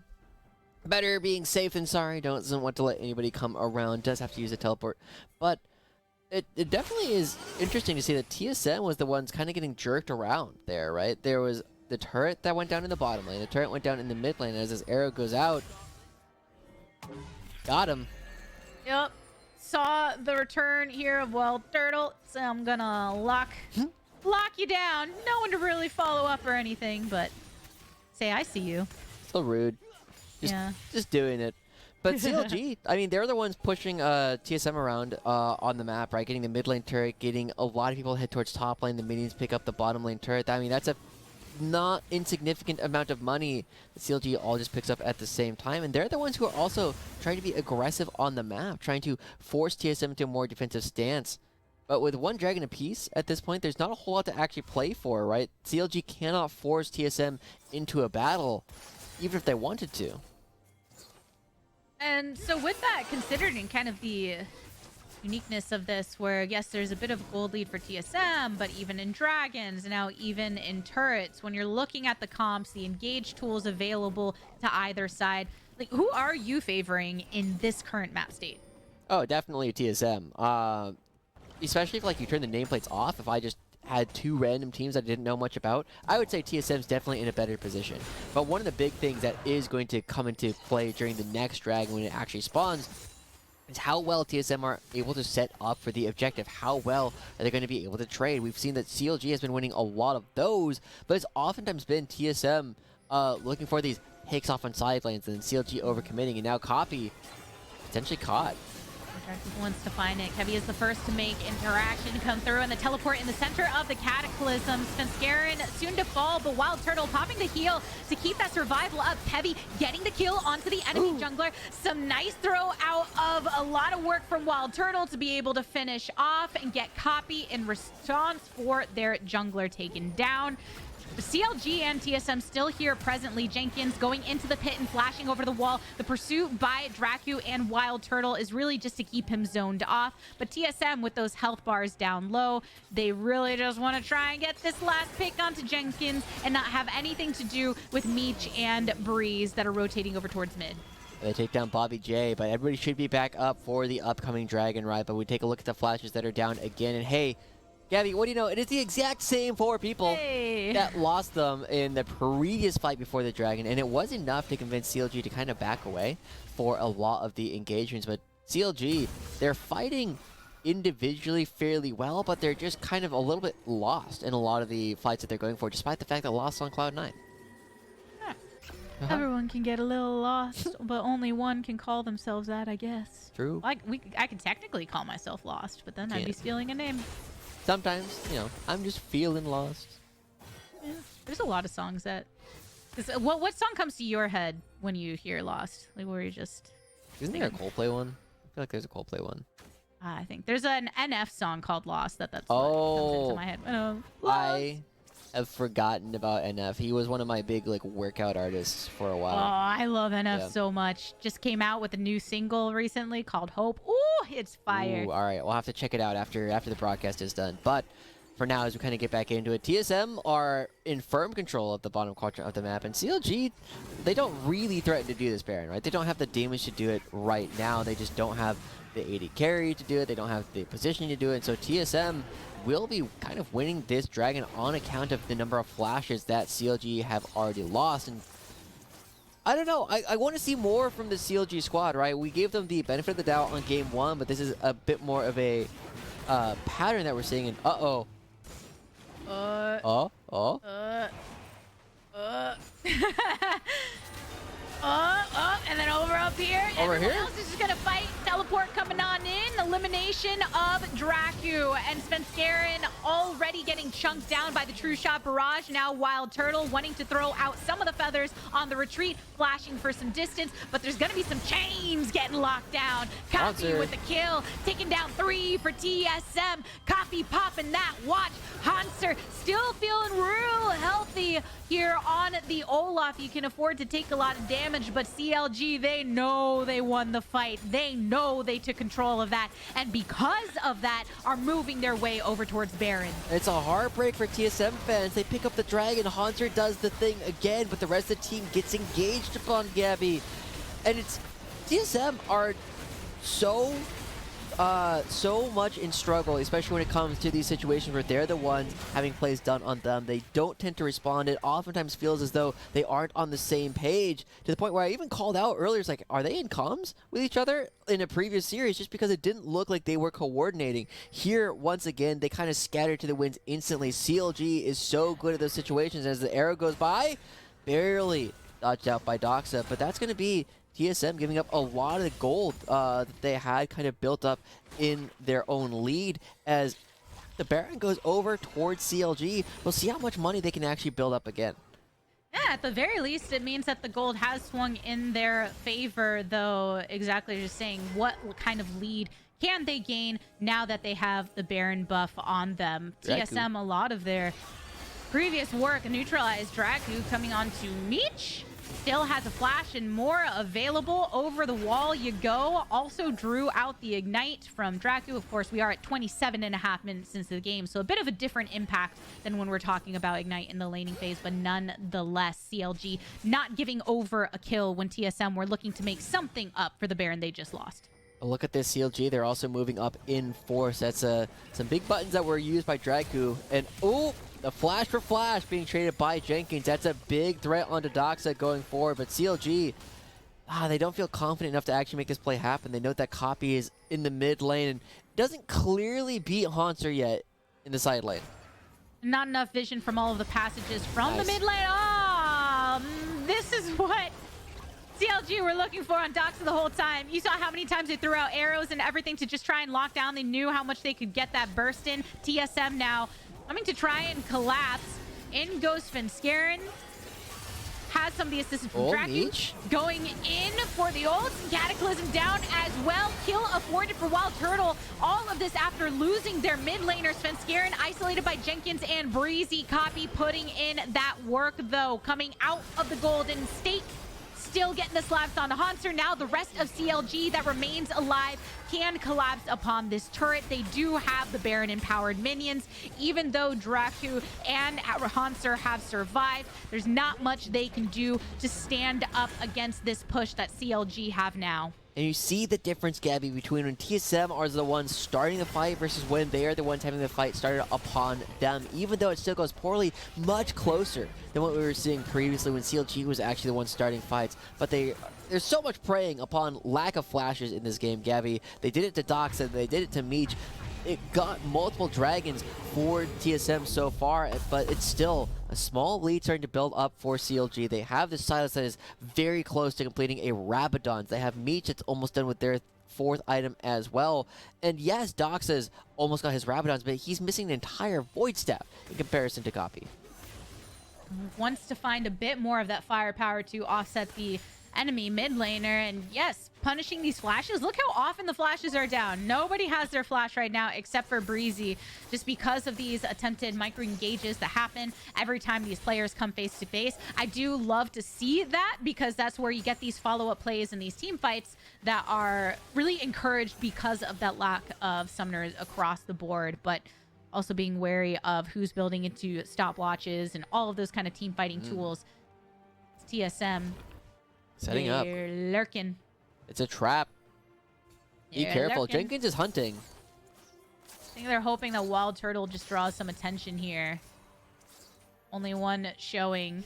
better being safe than sorry. Doesn't want to let anybody come around. Does have to use a teleport. But it definitely is interesting to see that TSM was the ones kind of getting jerked around there, right? There was the turret that went down in the bottom lane. The turret went down in the mid lane. And as his arrow goes out, got him. Yep. Saw the return here of Wild Turtle, so I'm gonna lock you down. No one to really follow up or anything, but say I see you. So rude. Just doing it. But CLG, I mean, they're the ones pushing TSM around on the map, right? Getting the mid lane turret, getting a lot of people head towards top lane. The minions pick up the bottom lane turret. I mean, that's a not insignificant amount of money that CLG all just picks up at the same time. And they're the ones who are also trying to be aggressive on the map, trying to force TSM to a more defensive stance. But with one dragon apiece at this point, there's not a whole lot to actually play for, right? CLG cannot force TSM into a battle, even if they wanted to. And so with that, considering kind of the uniqueness of this, where yes, there's a bit of a gold lead for TSM, but even in dragons, now even in turrets, when you're looking at the comps, the engage tools available to either side, like who are you favoring in this current map state? Oh, definitely TSM. Especially if like you turn the nameplates off. If I just had two random teams that I didn't know much about, I would say TSM's definitely in a better position. But one of the big things that is going to come into play during the next dragon when it actually spawns is how well TSM are able to set up for the objective. How well are they going to be able to trade? We've seen that CLG has been winning a lot of those, but it's oftentimes been TSM looking for these picks off on side lanes and CLG overcommitting, and now Copy potentially caught. Wants to find it. Kevy is the first to make interaction come through, and the teleport in the center of the Cataclysm. Svenskeren soon to fall, but Wild Turtle popping the heal to keep that survival up. Kevy getting the kill onto the enemy jungler. Some nice throw out of a lot of work from Wild Turtle to be able to finish off and get Copy in response for their jungler taken down. CLG and TSM still here presently. Jenkins going into the pit and flashing over the wall. The pursuit by Dracu and Wild Turtle is really just to keep him zoned off. But TSM with those health bars down low, they really just want to try and get this last pick onto Jenkins and not have anything to do with Meech and Breeze that are rotating over towards mid. They take down Bobby J, but everybody should be back up for the upcoming Dragon Ride. But we take a look at the flashes that are down again, and hey, Gabby, what do you know? It is the exact same 4 people that lost them in the previous fight before the Dragon, and it was enough to convince CLG to kind of back away for a lot of the engagements. But CLG, they're fighting individually fairly well, but they're just kind of a little bit lost in a lot of the fights that they're going for, despite the fact they lost on Cloud9. Everyone can get a little lost, but only one can call themselves that, I guess. True. I could technically call myself lost, but then I'd be stealing a name. Sometimes, you know, I'm just feeling lost. Yeah, there's a lot of songs that... What song comes to your head when you hear Lost? Like, where you just... Isn't there a Coldplay one? I feel like there's a Coldplay one. I think there's an NF song called Lost that's what comes into my head. I have forgotten about NF. He was one of my big like workout artists for a while. Oh, I love NF so much. Just came out with a new single recently called Hope. Ooh, it's fire. Ooh, all right, we'll have to check it out after the broadcast is done. But for now, as we kind of get back into it, TSM are in firm control of the bottom quadrant of the map, and CLG, they don't really threaten to do this Baron, right? They don't have the damage to do it right now. They just don't have the AD carry to do it. They don't have the positioning to do it. And so TSM will be kind of winning this Dragon on account of the number of flashes that CLG have already lost. And I don't know. I want to see more from the CLG squad, right? We gave them the benefit of the doubt on game 1, but this is a bit more of a pattern that we're seeing. And Oh. And then over up here. Over Everyone here? else is just gonna fight. Teleport coming on in. Elimination of Dracu and Svenskeren already getting chunked down by the True Shot Barrage. Now Wild Turtle wanting to throw out some of the feathers on the retreat, flashing for some distance, but there's gonna be some chains getting locked down. Copy with the kill, taking down 3 for TSM. Copy popping that watch. Hanser still feeling real healthy here on the Olaf. You can afford to take a lot of damage, but CLG, they know they won the fight. They know they took control of that, and because of that, are moving their way over towards Baron. It's a heartbreak for TSM fans. They pick up the dragon. Hanser does the thing again, but the rest of the team gets engaged upon Gabby. And it's TSM are so much in struggle, especially when it comes to these situations where they're the ones having plays done on them. They don't tend to respond. It oftentimes feels as though they aren't on the same page, to the point where I even called out earlier, it's like, are they in comms with each other in a previous series, just because it didn't look like they were coordinating. Here, once again, they kind of scattered to the winds instantly. CLG is so good at those situations. As the arrow goes by, barely dodged out by Doxa, but that's going to be TSM giving up a lot of the gold that they had kind of built up in their own lead. As the Baron goes over towards CLG, we'll see how much money they can actually build up again. Yeah, at the very least, it means that the gold has swung in their favor, though. Exactly, just saying, what kind of lead can they gain now that they have the Baron buff on them? Dracu. TSM, a lot of their previous work neutralized Dracu coming on to Meech. Still has a flash and more available. Over the wall you go. Also drew out the Ignite from Dracu. Of course, we are at 27.5 minutes into the game, so a bit of a different impact than when we're talking about Ignite in the laning phase, but nonetheless, CLG not giving over a kill when TSM were looking to make something up for the Baron they just lost. Look at this CLG. They're also moving up in force. That's some big buttons that were used by Dracu. And, oh, the flash for flash being traded by Jenkins. That's a big threat onto Doxa going forward. But CLG, they don't feel confident enough to actually make this play happen. They know that Copy is in the mid lane and doesn't clearly beat Hanser yet in the side lane. Not enough vision from all of the passages from Nice. the mid lane. This is what CLG were looking for on Doxa the whole time. You saw how many times they threw out arrows and everything to just try and lock down. They knew how much they could get that burst in. TSM now coming to try and collapse. In goes Svenskeren. Has some of the assistance from Dracu. Meech. Going in for the ult. Cataclysm down as well. Kill afforded for Wild Turtle. All of this after losing their mid laner. Svenskeren isolated by Jenkins and Breezy. Copy putting in that work, though. Coming out of the Golden State. Still getting the slaps on the Hanser. Now the rest of CLG that remains alive can collapse upon this turret. They do have the Baron empowered minions. Even though Dracu and Hanser have survived, there's not much they can do to stand up against this push that CLG have now. And you see the difference, Gabby, between when TSM are the ones starting the fight versus when they are the ones having the fight started upon them. Even though it still goes poorly, much closer than what we were seeing previously when CLG was actually the one starting fights. But there's so much preying upon lack of flashes in this game, Gabby. They did it to Doxa, they did it to Meech. It got multiple dragons for TSM so far, but it's still a small lead starting to build up for CLG. They have this Silas that is very close to completing a Rabadon. They have Meech that's almost done with their 4th item as well. And yes, Doxa's almost got his Rabadons, but he's missing an entire Void Staff in comparison to Copy. Wants to find a bit more of that firepower to offset the enemy mid laner, and yes, punishing these flashes. Look how often the flashes are down. Nobody has their flash right now except for Breezy, just because of these attempted micro engages that happen every time these players come face to face. I do love to see that, because that's where you get these follow-up plays and these team fights that are really encouraged because of that lack of summoners across the board, but also being wary of who's building into stopwatches and all of those kind of team fighting tools. It's TSM. Setting up. They're lurking. It's a trap. Be They're careful. lurking. Jenkins is hunting. I think they're hoping that Wild Turtle just draws some attention here. Only one showing.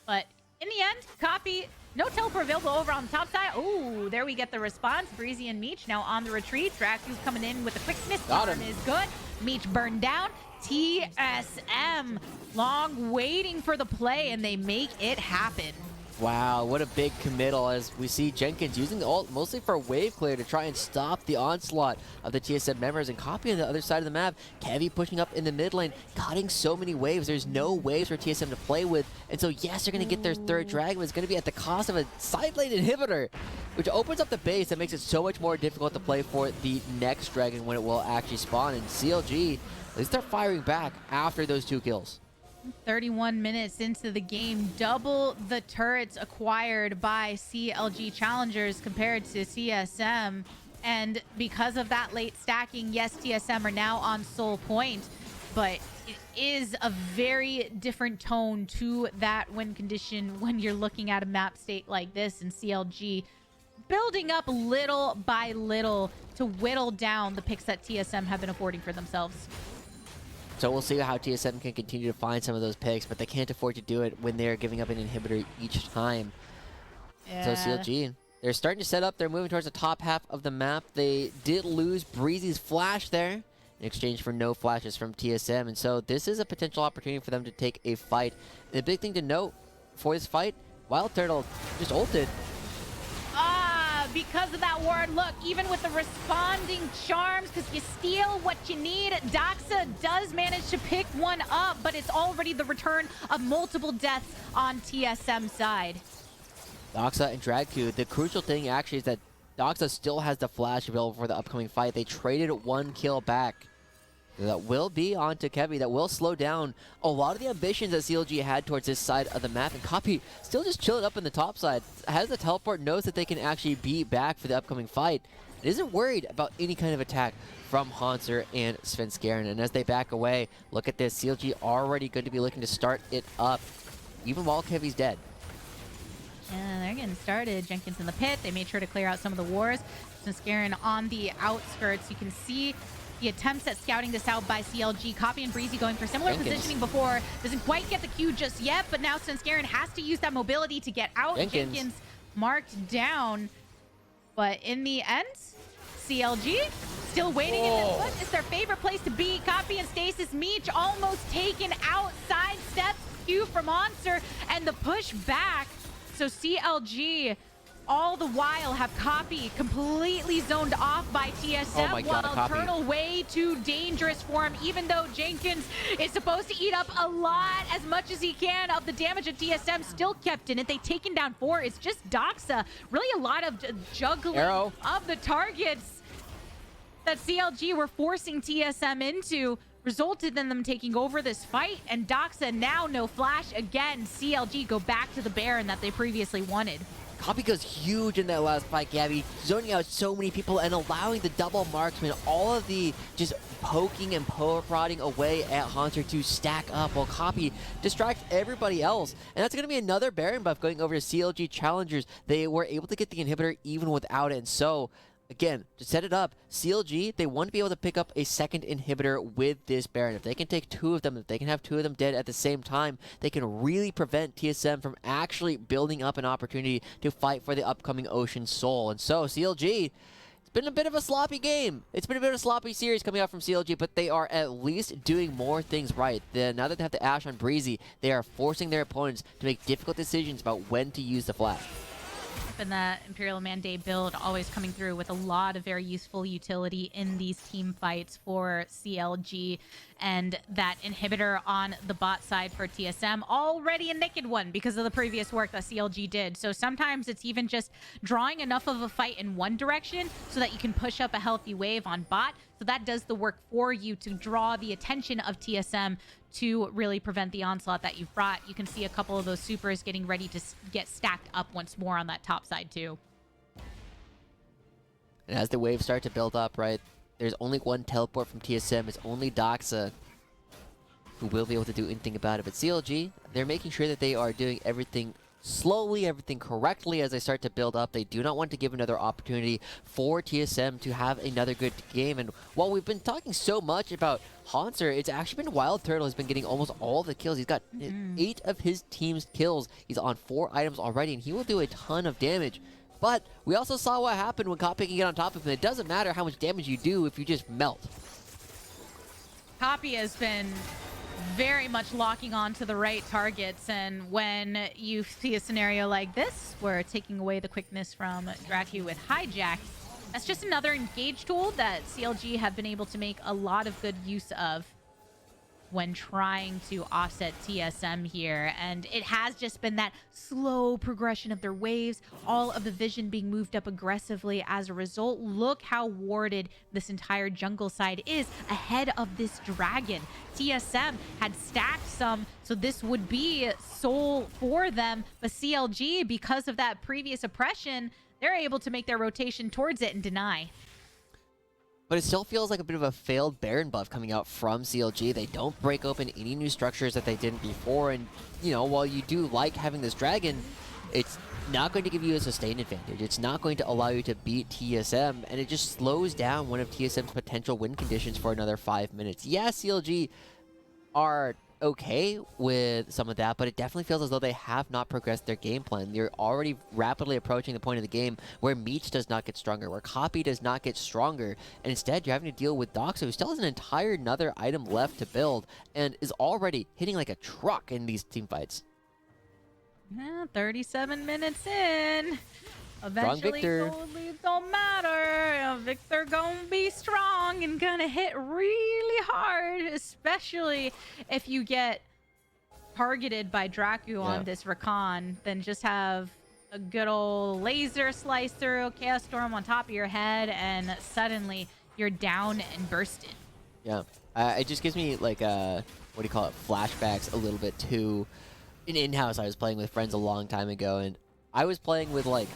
But in the end, Copy, no teleport available over on the top side. Oh, there we get the response. Breezy and Meech now on the retreat. Dracu's coming in with a quick miss. Got him. Is good. Meech burned down. TSM long waiting for the play, and they make it happen. Wow, what a big committal as we see Jenkins using the ult mostly for wave clear to try and stop the onslaught of the TSM members, and Copy on the other side of the map. Kevy pushing up in the mid lane, cutting so many waves. There's no waves for TSM to play with, and so yes, they're going to get their third dragon, but it's going to be at the cost of a side lane inhibitor, which opens up the base that makes it so much more difficult to play for the next dragon when it will actually spawn. And CLG, they start firing back after those 2 kills. 31 minutes into the game, double the turrets acquired by CLG Challengers compared to TSM. And because of that late stacking, yes, TSM are now on Soul Point, but it is a very different tone to that win condition when you're looking at a map state like this, and CLG building up little by little to whittle down the picks that TSM have been affording for themselves. So we'll see how TSM can continue to find some of those picks, but they can't afford to do it when they're giving up an inhibitor each time. Yeah. So CLG, they're starting to set up. They're moving towards the top half of the map. They did lose Breezy's flash there in exchange for no flashes from TSM, and so this is a potential opportunity for them to take a fight. And the big thing to note for this fight, Wild Turtle just ulted. Because of that ward, look, even with the responding charms, because you steal what you need, Doxa does manage to pick one up, but it's already the return of multiple deaths on TSM side. Doxa and Dragku, the crucial thing actually is that Doxa still has the flash available for the upcoming fight. They traded 1 kill back. That will be onto Kevy. That will slow down a lot of the ambitions that CLG had towards this side of the map. And Copy still just chilling up in the top side. Has the teleport, knows that they can actually be back for the upcoming fight. And isn't worried about any kind of attack from Hanser and Svenskeren. And as they back away, look at this. CLG already going to be looking to start it up, even while Kevy's dead. Yeah, they're getting started. Jenkins in the pit. They made sure to clear out some of the wars. Svenskeren on the outskirts. You can see the attempts at scouting this out by CLG. Copy and Breezy going for similar positioning before. Doesn't quite get the Q just yet, but now Svenskeren has to use that mobility to get out. Jenkins marked down. But in the end, CLG still waiting in this push. It's their favorite place to be. Copy and Stasis. Meech almost taken out. Side steps Q from Monster and the push back. So CLG all the while have Copy completely zoned off by TSM, while Turtle way too dangerous for him, even though Jenkins is supposed to eat up a lot, as much as he can, of the damage of TSM, still kept in it. They've taken down 4. It's just Doxa. Really a lot of juggling of the targets that CLG were forcing TSM into resulted in them taking over this fight, and Doxa now no flash again. CLG go back to the Baron that they previously wanted. Copy goes huge in that last fight, Gabby, zoning out so many people and allowing the double marksman, all of the just poking and prodding away at Hunter to stack up while Copy distracts everybody else. And that's going to be another Baron buff going over to CLG Challengers. They were able to get the inhibitor even without it, and so again, to set it up, CLG, they want to be able to pick up a second inhibitor with this Baron. If they can take 2 of them, if they can have 2 of them dead at the same time, they can really prevent TSM from actually building up an opportunity to fight for the upcoming Ocean Soul. And so, CLG, it's been a bit of a sloppy game. It's been a bit of a sloppy series coming out from CLG, but they are at least doing more things right. Now that they have the Ashe on Breezy, they are forcing their opponents to make difficult decisions about when to use the flash. And that Imperial Mandate build always coming through with a lot of very useful utility in these team fights for CLG, and that inhibitor on the bot side for TSM, already a naked one because of the previous work that CLG did. So sometimes it's even just drawing enough of a fight in one direction so that you can push up a healthy wave on bot. So that does the work for you to draw the attention of TSM to really prevent the onslaught that you've brought. You can see a couple of those supers getting ready to get stacked up once more on that top side too. And as the waves start to build up, right, there's only one teleport from TSM. It's only Doxa who will be able to do anything about it. But CLG, they're making sure that they are doing everything slowly, everything correctly as they start to build up. They do not want to give another opportunity for TSM to have another good game. And while we've been talking so much about Hanser, it's actually been Wild Turtle has been getting almost all the kills. He's got 8 of his team's kills. He's on 4 items already, and he will do a ton of damage. But we also saw what happened when Copy can get on top of him. It doesn't matter how much damage you do if you just melt. Copy has been very much locking on to the right targets, and when you see a scenario like this where taking away the quickness from Dracu with Hijack, that's just another engage tool that CLG have been able to make a lot of good use of when trying to offset TSM here. And it has just been that slow progression of their waves, all of the vision being moved up aggressively as a result. Look how warded this entire jungle side is ahead of this dragon. TSM had stacked some, so this would be soul for them, but CLG, because of that previous oppression, they're able to make their rotation towards it and deny. But it still feels like a bit of a failed Baron buff coming out from CLG. They don't break open any new structures that they didn't before. And, you know, while you do like having this dragon, it's not going to give you a sustained advantage. It's not going to allow you to beat TSM. And it just slows down one of TSM's potential win conditions for another 5 minutes. Yeah, CLG are okay with some of that, but it definitely feels as though they have not progressed their game plan. You're already rapidly approaching the point of the game where Meech does not get stronger, where Copy does not get stronger, and instead you're having to deal with Doxa, who still has an entire another item left to build and is already hitting like a truck in these team fights. Yeah, 37 minutes in. Eventually, Victor. gold leads don't matter. Victor gonna be strong and gonna hit really hard, especially if you get targeted by Dracu on this Rakan. Then just have a good old laser slice through, Chaos Storm on top of your head, and suddenly you're down and bursted. Yeah, it just gives me like what do you call it, flashbacks a little bit to an in-house I was playing with friends a long time ago, and I was playing with like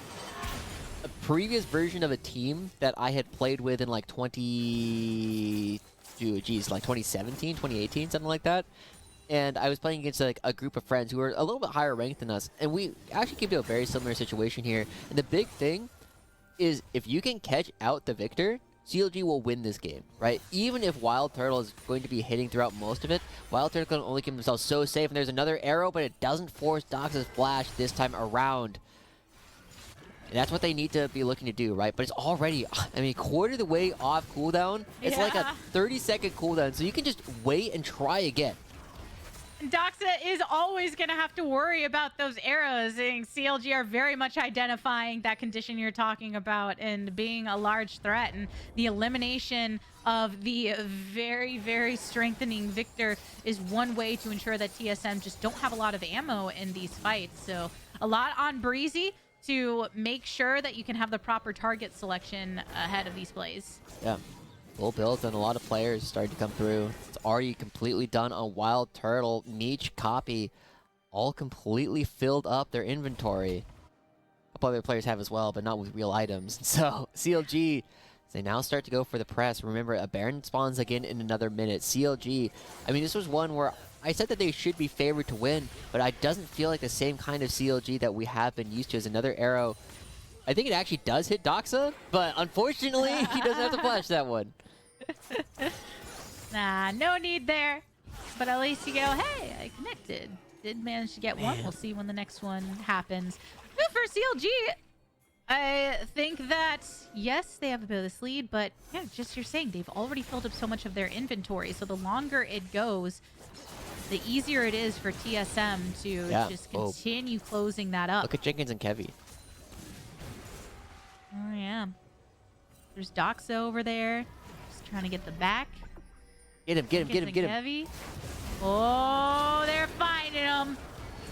a previous version of a team that I had played with in like 2017, 2018, something like that. And I was playing against like a group of friends who were a little bit higher ranked than us, and we actually came to a very similar situation here. And the big thing is if you can catch out the Victor, CLG will win this game, right? Even if Wild Turtle is going to be hitting throughout most of it, Wild Turtle can only keep themselves so safe. And there's another arrow, but it doesn't force Doxa's flash this time around. And that's what they need to be looking to do, right? But it's already, I mean, quarter of the way off cooldown. It's like a 30-second cooldown, so you can just wait and try again. Doxa is always going to have to worry about those arrows, and CLG are very much identifying that condition you're talking about and being a large threat, and the elimination of the very, very strengthening Victor is one way to ensure that TSM just don't have a lot of ammo in these fights. So a lot on Breezy to make sure that you can have the proper target selection ahead of these plays. Yeah. Full builds and a lot of players starting to come through. It's already completely done on Wild Turtle. Meech, Copy, all completely filled up their inventory. A couple other players have as well, but not with real items. So CLG, they now start to go for the press. Remember, a Baron spawns again in another minute. CLG, I mean, this was one where I said that they should be favored to win, but it doesn't feel like the same kind of CLG that we have been used to. As another arrow, I think it actually does hit Doxa, but unfortunately, he doesn't have to flash that one. Nah, no need there. But at least you go, hey, I connected. Did manage to get one. We'll see when the next one happens. Good for CLG. I think that, yes, they have a bit of this lead, but yeah, just you're saying, they've already filled up so much of their inventory. So the longer it goes, the easier it is for TSM to just continue closing that up. Look at Jenkins and Kevy. Oh, yeah. There's Doxa over there. Just trying to get the back. Get him, get him. Heavy. Oh, they're finding him.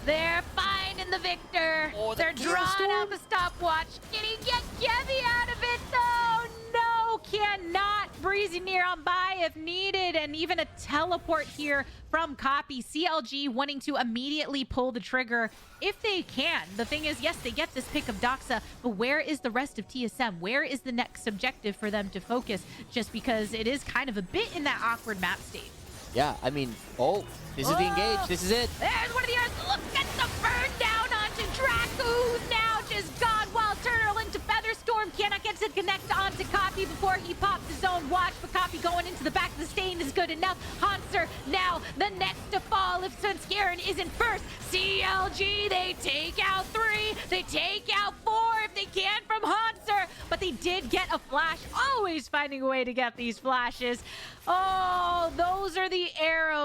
They're finding the Victor. Oh, they're drawing out the stopwatch. Can he get Kevy out of it, though? No, cannot. Breezy near on by if needed. And even a teleport here from Copy. CLG wanting to immediately pull the trigger if they can. The thing is, yes, they get this pick of Doxa, but where is the rest of TSM? Where is the next objective for them to focus? Just because it is kind of a bit in that awkward map state. Yeah, I mean, this is the engage. This is it. There's one of the others. Look at the burn down onto Dracu, who's now just gone. Wild Turtle into Featherstorm. Cannot get to connect onto Copy before he pops his own watch, but Copy going into the back of the stain is good enough. Hanser now the next to fall if Svenskeren isn't first. CLG, they take out 3. They take out 4 if they can from Hanser, but they did get a flash. Always finding a way to get these flashes. Oh, those are the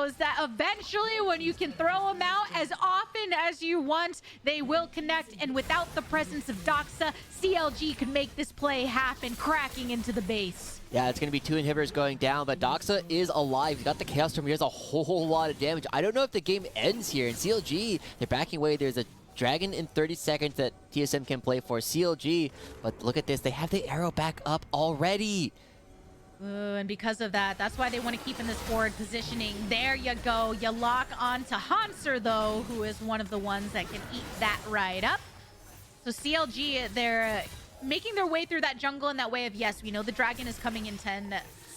knows that eventually when you can throw them out as often as you want, they will connect. And without the presence of Doxa, CLG could make this play happen, cracking into the base. Yeah, it's going to be 2 inhibitors going down, but Doxa is alive. He's got the Chaos Storm. He has a whole lot of damage. I don't know if the game ends here. In CLG, they're backing away. There's a Dragon in 30 seconds that TSM can play for CLG. But look at this. They have the arrow back up already. Ooh, and because of that, that's why they want to keep in this forward positioning. There you go. You lock on to Hanser, though, who is one of the ones that can eat that right up. So CLG, they're making their way through that jungle in that way of, yes, we know the dragon is coming in 10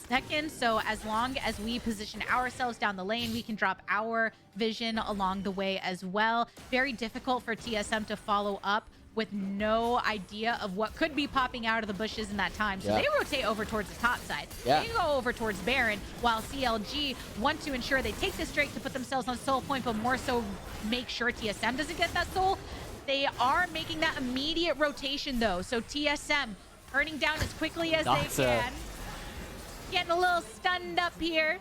seconds. So as long as we position ourselves down the lane, we can drop our vision along the way as well. Very difficult for TSM to follow up with no idea of what could be popping out of the bushes in that time. So they rotate over towards the top side. They go over towards Baron, while CLG want to ensure they take this Drake to put themselves on soul point, but more so make sure TSM doesn't get that soul. They are making that immediate rotation, though. So TSM turning down as quickly as they can. Getting a little stunned up here.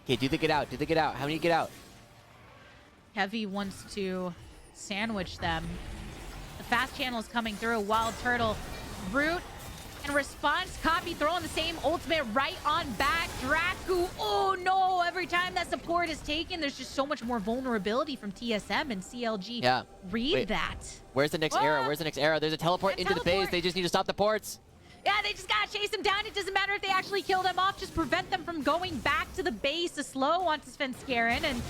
Okay, do the get out. Do the get out. How many get out? Heavy wants to sandwich them. The fast channel is coming through. Wild Turtle. Root and response copy, throwing the same ultimate right on back. Draku, oh no, every time that support is taken, there's just so much more vulnerability from TSM and CLG. Yeah. Read that. Where's the next arrow? Where's the next arrow? There's a teleport into the base. They just need to stop the ports. Yeah, they just gotta chase them down. It doesn't matter if they actually kill them off. Just prevent them from going back to the base. A slow on to Svenskeren, and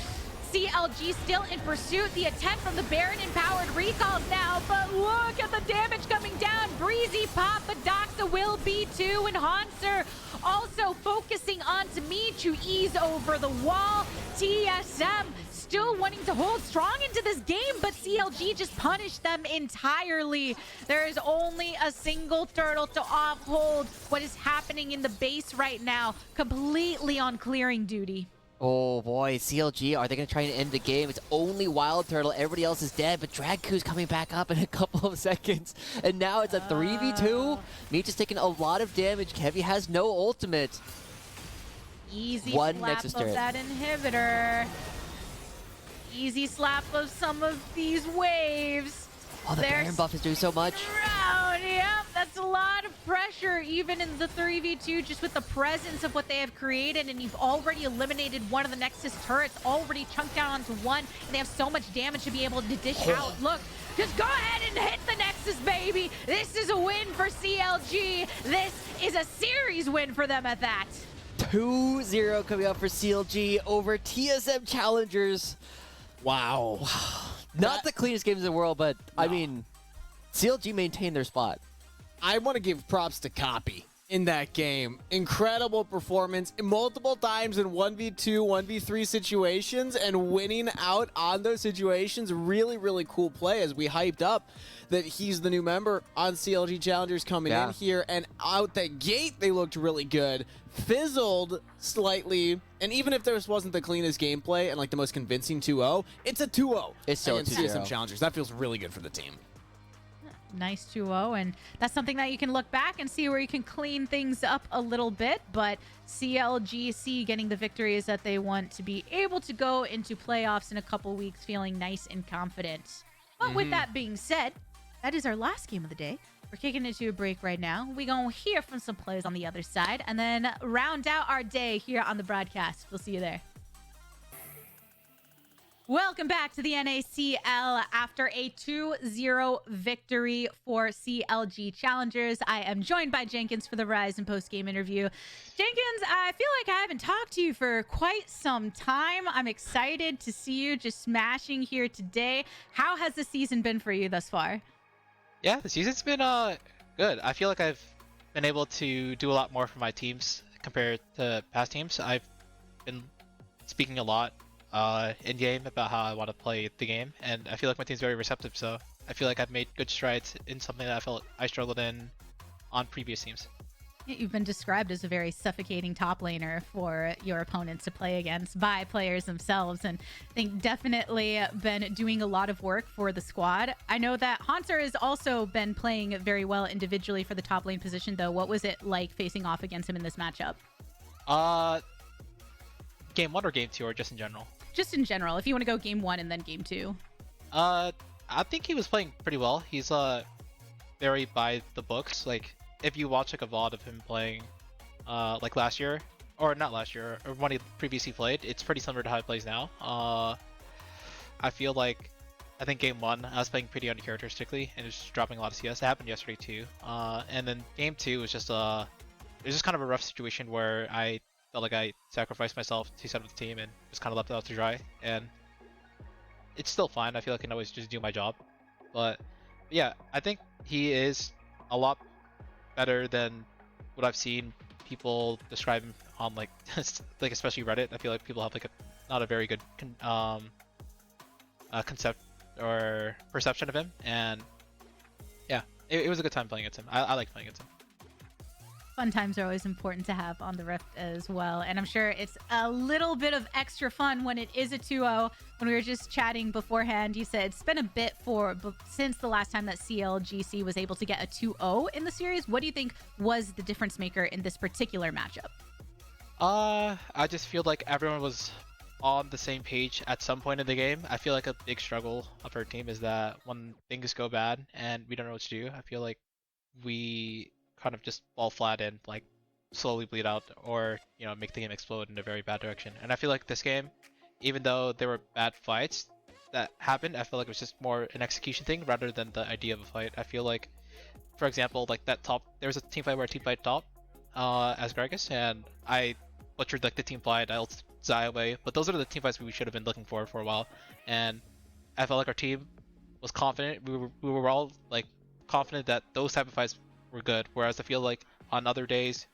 CLG still in pursuit. The attempt from the Baron empowered recalls now, but look at the damage coming down. Breezy pop, but Doxa will be too, and Hanser also focusing on me to ease over the wall. TSM still wanting to hold strong into this game, but CLG just punished them entirely. There is only a single turtle to offhold what is happening in the base right now, completely on clearing duty. Oh boy, CLG, are they going to try and end the game? It's only Wild Turtle. Everybody else is dead, but Dragku's coming back up in a couple of seconds. And now it's a 3v2. Meech is taking a lot of damage. Kevy has no ultimate. Easy slap of that inhibitor. Easy slap of some of these waves. Oh, the Baron buff is doing so much. Yep, that's a lot of pressure, even in the 3v2, just with the presence of what they have created, and you've already eliminated one of the Nexus turrets, already chunked down onto one, and they have so much damage to be able to dish out. Look, just go ahead and hit the Nexus, baby. This is a win for CLG. This is a series win for them at that. 2-0 coming up for CLG over TSM Challengers. Wow. Not the cleanest games in the world, but no. I mean, CLG maintained their spot. I want to give props to Copy in that game. Incredible performance multiple times in 1v2, 1v3 situations, and winning out on those situations. Really, really cool play as we hyped up that he's the new member on CLG Challengers coming in here, and out the gate they looked really good. Fizzled slightly, and even if this wasn't the cleanest gameplay and like the most convincing 2-0, it's a 2-0. It's still against TSM Challengers. That feels really good for the team. Nice 2-0, and that's something that you can look back and see where you can clean things up a little bit, but CLGC getting the victories that they want to be able to go into playoffs in a couple weeks feeling nice and confident. But with that being said, that is our last game of the day. We're kicking into a break right now. We're going to hear from some players on the other side and then round out our day here on the broadcast. We'll see you there. Welcome back to the NACL after a 2-0 victory for CLG Challengers. I am joined by Jenkins for the Rise and post-game interview. Jenkins, I feel like I haven't talked to you for quite some time. I'm excited to see you just smashing here today. How has the season been for you thus far? Yeah, the season's been good. I feel like I've been able to do a lot more for my teams compared to past teams. I've been speaking a lot in game about how I want to play the game, and I feel like my team's very receptive. So I feel like I've made good strides in something that I felt I struggled in on previous teams. You've been described as a very suffocating top laner for your opponents to play against by players themselves, and I think definitely been doing a lot of work for the squad. I know that Hanser has also been playing very well individually for the top lane position, though. What was it like facing off against him in this matchup? game 1 or game 2 or just in general? Just in general, if you want to go game 1 and then game 2. I think he was playing pretty well. He's very by the books. Like if you watch like a VOD of him playing like last year, or not last year, or when he previously played, it's pretty similar to how he plays now. I feel like I think game 1 I was playing pretty uncharacteristically and just dropping a lot of CS. It happened yesterday too. And then game 2 was just it was just kind of a rough situation where I felt like I sacrificed myself to set up the team and just kind of left it out to dry. And it's still fine. I feel like I can always just do my job. But yeah, I think he is a lot better than what I've seen people describe him on like like especially Reddit. I feel like people have like not a very good concept or perception of him, and yeah, it was a good time playing against him. I like playing against him. Fun times are always important to have on the Rift as well. And I'm sure it's a little bit of extra fun when it is a 2-0. When we were just chatting beforehand, you said it's been a bit since the last time that CLGC was able to get a 2-0 in the series. What do you think was the difference maker in this particular matchup? I just feel like everyone was on the same page at some point in the game. I feel like a big struggle of our team is that when things go bad and we don't know what to do, I feel like we kind of just fall flat and like slowly bleed out, or you know, make the game explode in a very bad direction. And I feel like this game, even though there were bad fights that happened, I feel like it was just more an execution thing rather than the idea of a fight. I feel like, for example, like that top, there was a team fight where I team fight top as Gragas, and I butchered like the team fight, I ulted Zai away, but those are the team fights we should have been looking for a while. And I felt like our team was confident. We were all like confident that those type of fights were good, whereas I feel like on other days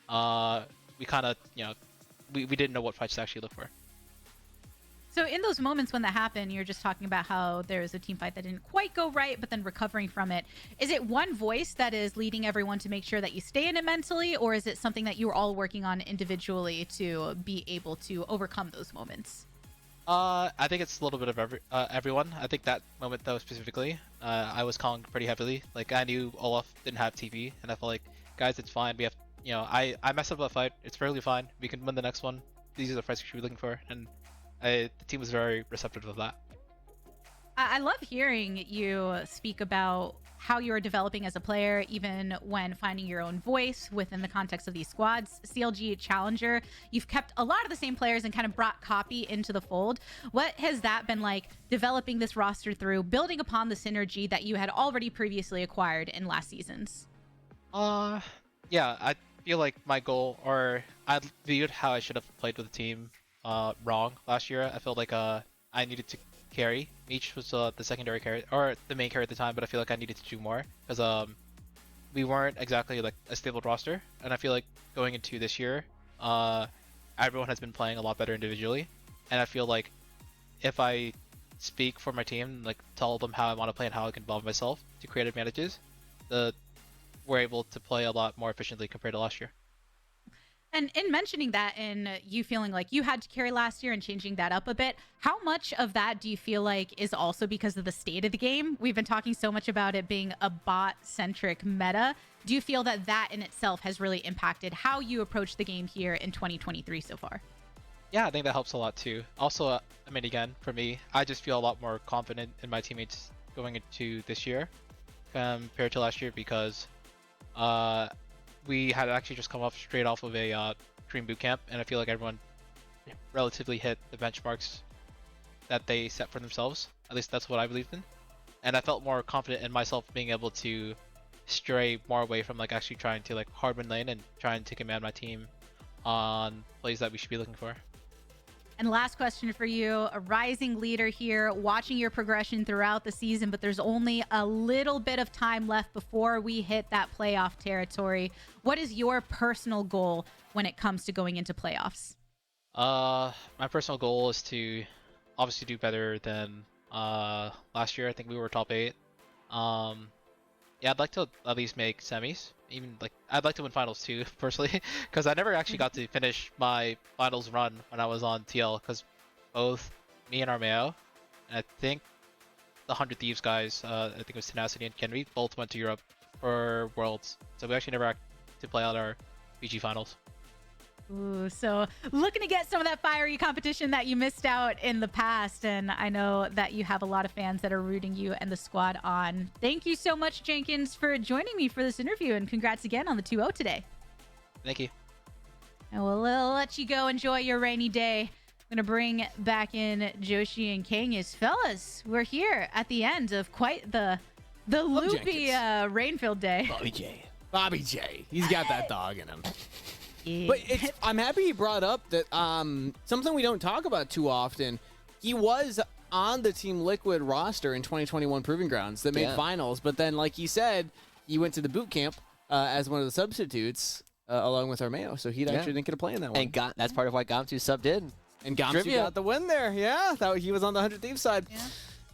we kind of, you know, we didn't know what fights to actually look for. So in those moments when that happened, you're just talking about how there was a team fight that didn't quite go right, but then recovering from it. Is it one voice that is leading everyone to make sure that you stay in it mentally, or is it something that you were all working on individually to be able to overcome those moments? I think it's a little bit of everyone. I think that moment though specifically, I was calling pretty heavily. Like I knew Olaf didn't have TV, and I felt like, guys, it's fine. We have, you know, I messed up a fight. It's fairly fine. We can win the next one. These are the fights we should be looking for, and the team was very receptive of that. I love hearing you speak about how you're developing as a player, even when finding your own voice within the context of these squads. CLG Challenger, you've kept a lot of the same players and kind of brought copy into the fold. What has that been like, developing this roster through, building upon the synergy that you had already previously acquired in last seasons? Yeah, I feel like my goal, or I viewed how I should have played with the team wrong last year. I felt like I needed to carry. Meech was the secondary carry, or the main carry at the time, but I feel like I needed to do more because we weren't exactly like a stable roster. And I feel like going into this year, everyone has been playing a lot better individually, and I feel like if I speak for my team, like tell them how I want to play and how I can involve myself to create advantages, we're able to play a lot more efficiently compared to last year. And in mentioning that, and you feeling like you had to carry last year and changing that up a bit, how much of that do you feel like is also because of the state of the game? We've been talking so much about it being a bot-centric meta. Do you feel that that in itself has really impacted how you approach the game here in 2023 so far? Yeah, I think that helps a lot too. Also, I mean, again, for me, I just feel a lot more confident in my teammates going into this year compared to last year because we had actually just come straight off of a Dream Bootcamp, and I feel like everyone relatively hit the benchmarks that they set for themselves. At least that's what I believed in. And I felt more confident in myself being able to stray more away from like actually trying to like hard win lane and trying to command my team on plays that we should be looking for. And last question for you, a rising leader here, watching your progression throughout the season, but there's only a little bit of time left before we hit that playoff territory. What is your personal goal when it comes to going into playoffs? My personal goal is to obviously do better than last year. I think we were top 8. Yeah, I'd like to at least make semis. Even like I'd like to win finals too, personally, because I never actually got to finish my finals run when I was on TL. Because both me and Armeo, and I think the 100 Thieves guys, I think it was Tenacity and Kenry, both went to Europe for Worlds. So we actually never had to play out our BG finals. Ooh, so looking to get some of that fiery competition that you missed out in the past. And I know that you have a lot of fans that are rooting you and the squad on. Thank you so much, Jenkins, for joining me for this interview. And congrats again on the 2-0 today. Thank you. And we'll let you go enjoy your rainy day. I'm going to bring back in Joshi and Kangas. Fellas, we're here at the end of quite the loopy rain-filled day. Bobby J. Bobby J. He's got that dog in him. Yeah. But I'm happy he brought up that something we don't talk about too often. He was on the Team Liquid roster in 2021 Proving Grounds that made finals, but then, like he said, he went to the boot camp as one of the substitutes along with Armeo, so he actually didn't get to play in that one. And that's part of why Gamtu subbed in. And Gamsu Trivia. got the win there. Yeah, he was on the 100 Thieves side. Yeah.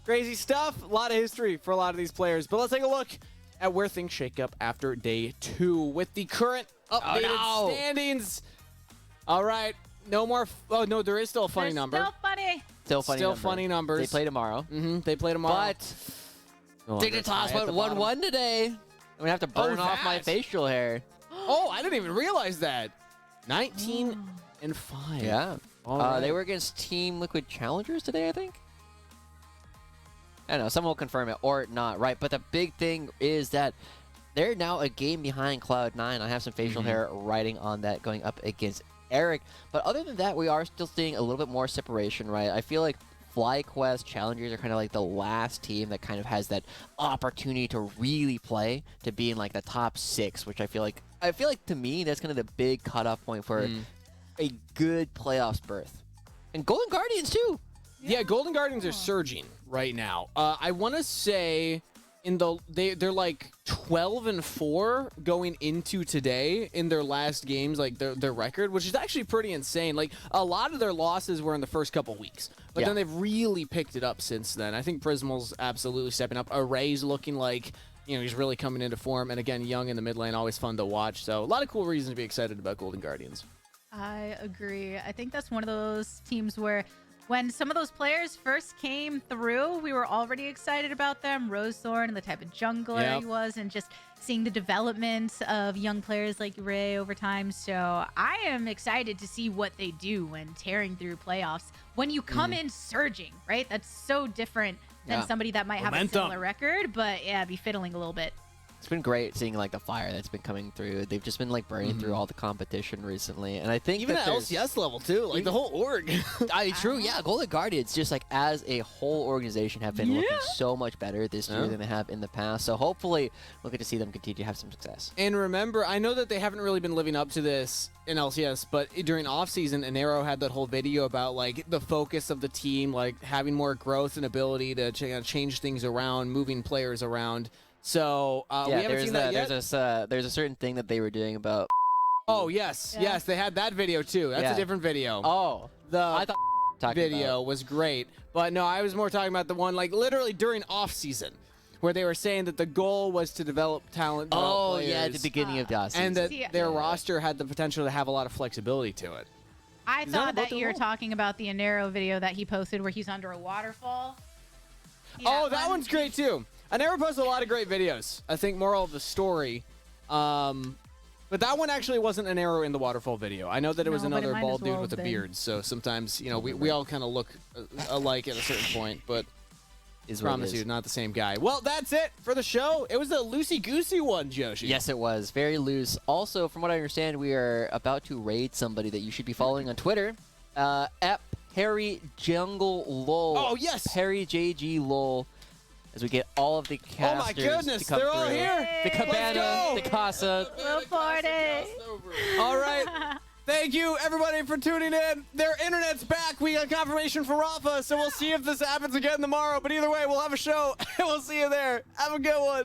Crazy stuff. A lot of history for a lot of these players. But let's take a look at where things shake up after day 2 with the current updated standings. All right. No more. Oh, no, there is still a funny number. Still funny. Still funny numbers. They play tomorrow. They play tomorrow. But Dignitas went 1-1 today. I'm going to have to burn off my facial hair. Oh, I didn't even realize that. 19 and 5. Yeah. Right. They were against Team Liquid Challengers today, I think. I don't know. Someone will confirm it or not, right? But the big thing is that they're now a game behind Cloud9. I have some facial hair writing on that going up against Eric. But other than that, we are still seeing a little bit more separation, right? I feel like FlyQuest Challengers are kind of like the last team that kind of has that opportunity to really play, to be in like the top 6, which I feel like to me that's kind of the big cutoff point for a good playoffs berth. And Golden Guardians too. Yeah, Golden Guardians are surging right now. I want to say they're like 12 and 4 going into today in their last games, like their record, which is actually pretty insane. Like a lot of their losses were in the first couple weeks, but then they've really picked it up since then. I think Prismal's absolutely stepping up. Array's looking like, he's really coming into form, and again, young in the mid lane, always fun to watch. So a lot of cool reasons to be excited about Golden Guardians. I agree. I think that's one of those teams where when some of those players first came through, we were already excited about them. Rosethorn and the type of jungler he was, and just seeing the development of young players like Ray over time. So I am excited to see what they do when tearing through playoffs. When you come in surging, right? That's so different than somebody that might have a similar record, but be fiddling a little bit. It's been great seeing like the fire that's been coming through. They've just been like burning through all the competition recently, and I think Even that at LCS level too, like the whole org. True, yeah. Golden Guardians, just like as a whole organization, have been looking so much better this year than they have in the past. So hopefully we'll get to see them continue to have some success. And remember, I know that they haven't really been living up to this in LCS, but during offseason, Anero had that whole video about like the focus of the team, like having more growth and ability to change things around, moving players around. So we haven't seen that yet. There's a certain thing that they were doing about. Oh yes, they had that video too. That's a different video. Oh, I thought video was great, but no, I was more talking about the one like literally during off season, where they were saying that the goal was to develop talent. Players, at the beginning of DOS, and that their roster had the potential to have a lot of flexibility to it. I thought that you were talking about the Anero video that he posted where he's under a waterfall. That one's great too. I never posted a lot of great videos. I think moral of the story. But that one actually wasn't an arrow in the waterfall video. I know that it was another bald dude with a beard. So sometimes, we all kind of look alike at a certain point. But I promise you, not the same guy. Well, that's it for the show. It was a loosey-goosey one, Joshi. Yes, it was. Very loose. Also, from what I understand, we are about to raid somebody that you should be following on Twitter. At Harry Jungle Lol. Oh, yes. Harry JG Lol. As we get all of the casters. Oh my goodness, to come they're all through. here. The cabana, the casa. All right. Thank you, everybody, for tuning in. Their internet's back. We got confirmation for Rafa, so we'll see if this happens again tomorrow. But either way, we'll have a show, and we'll see you there. Have a good one.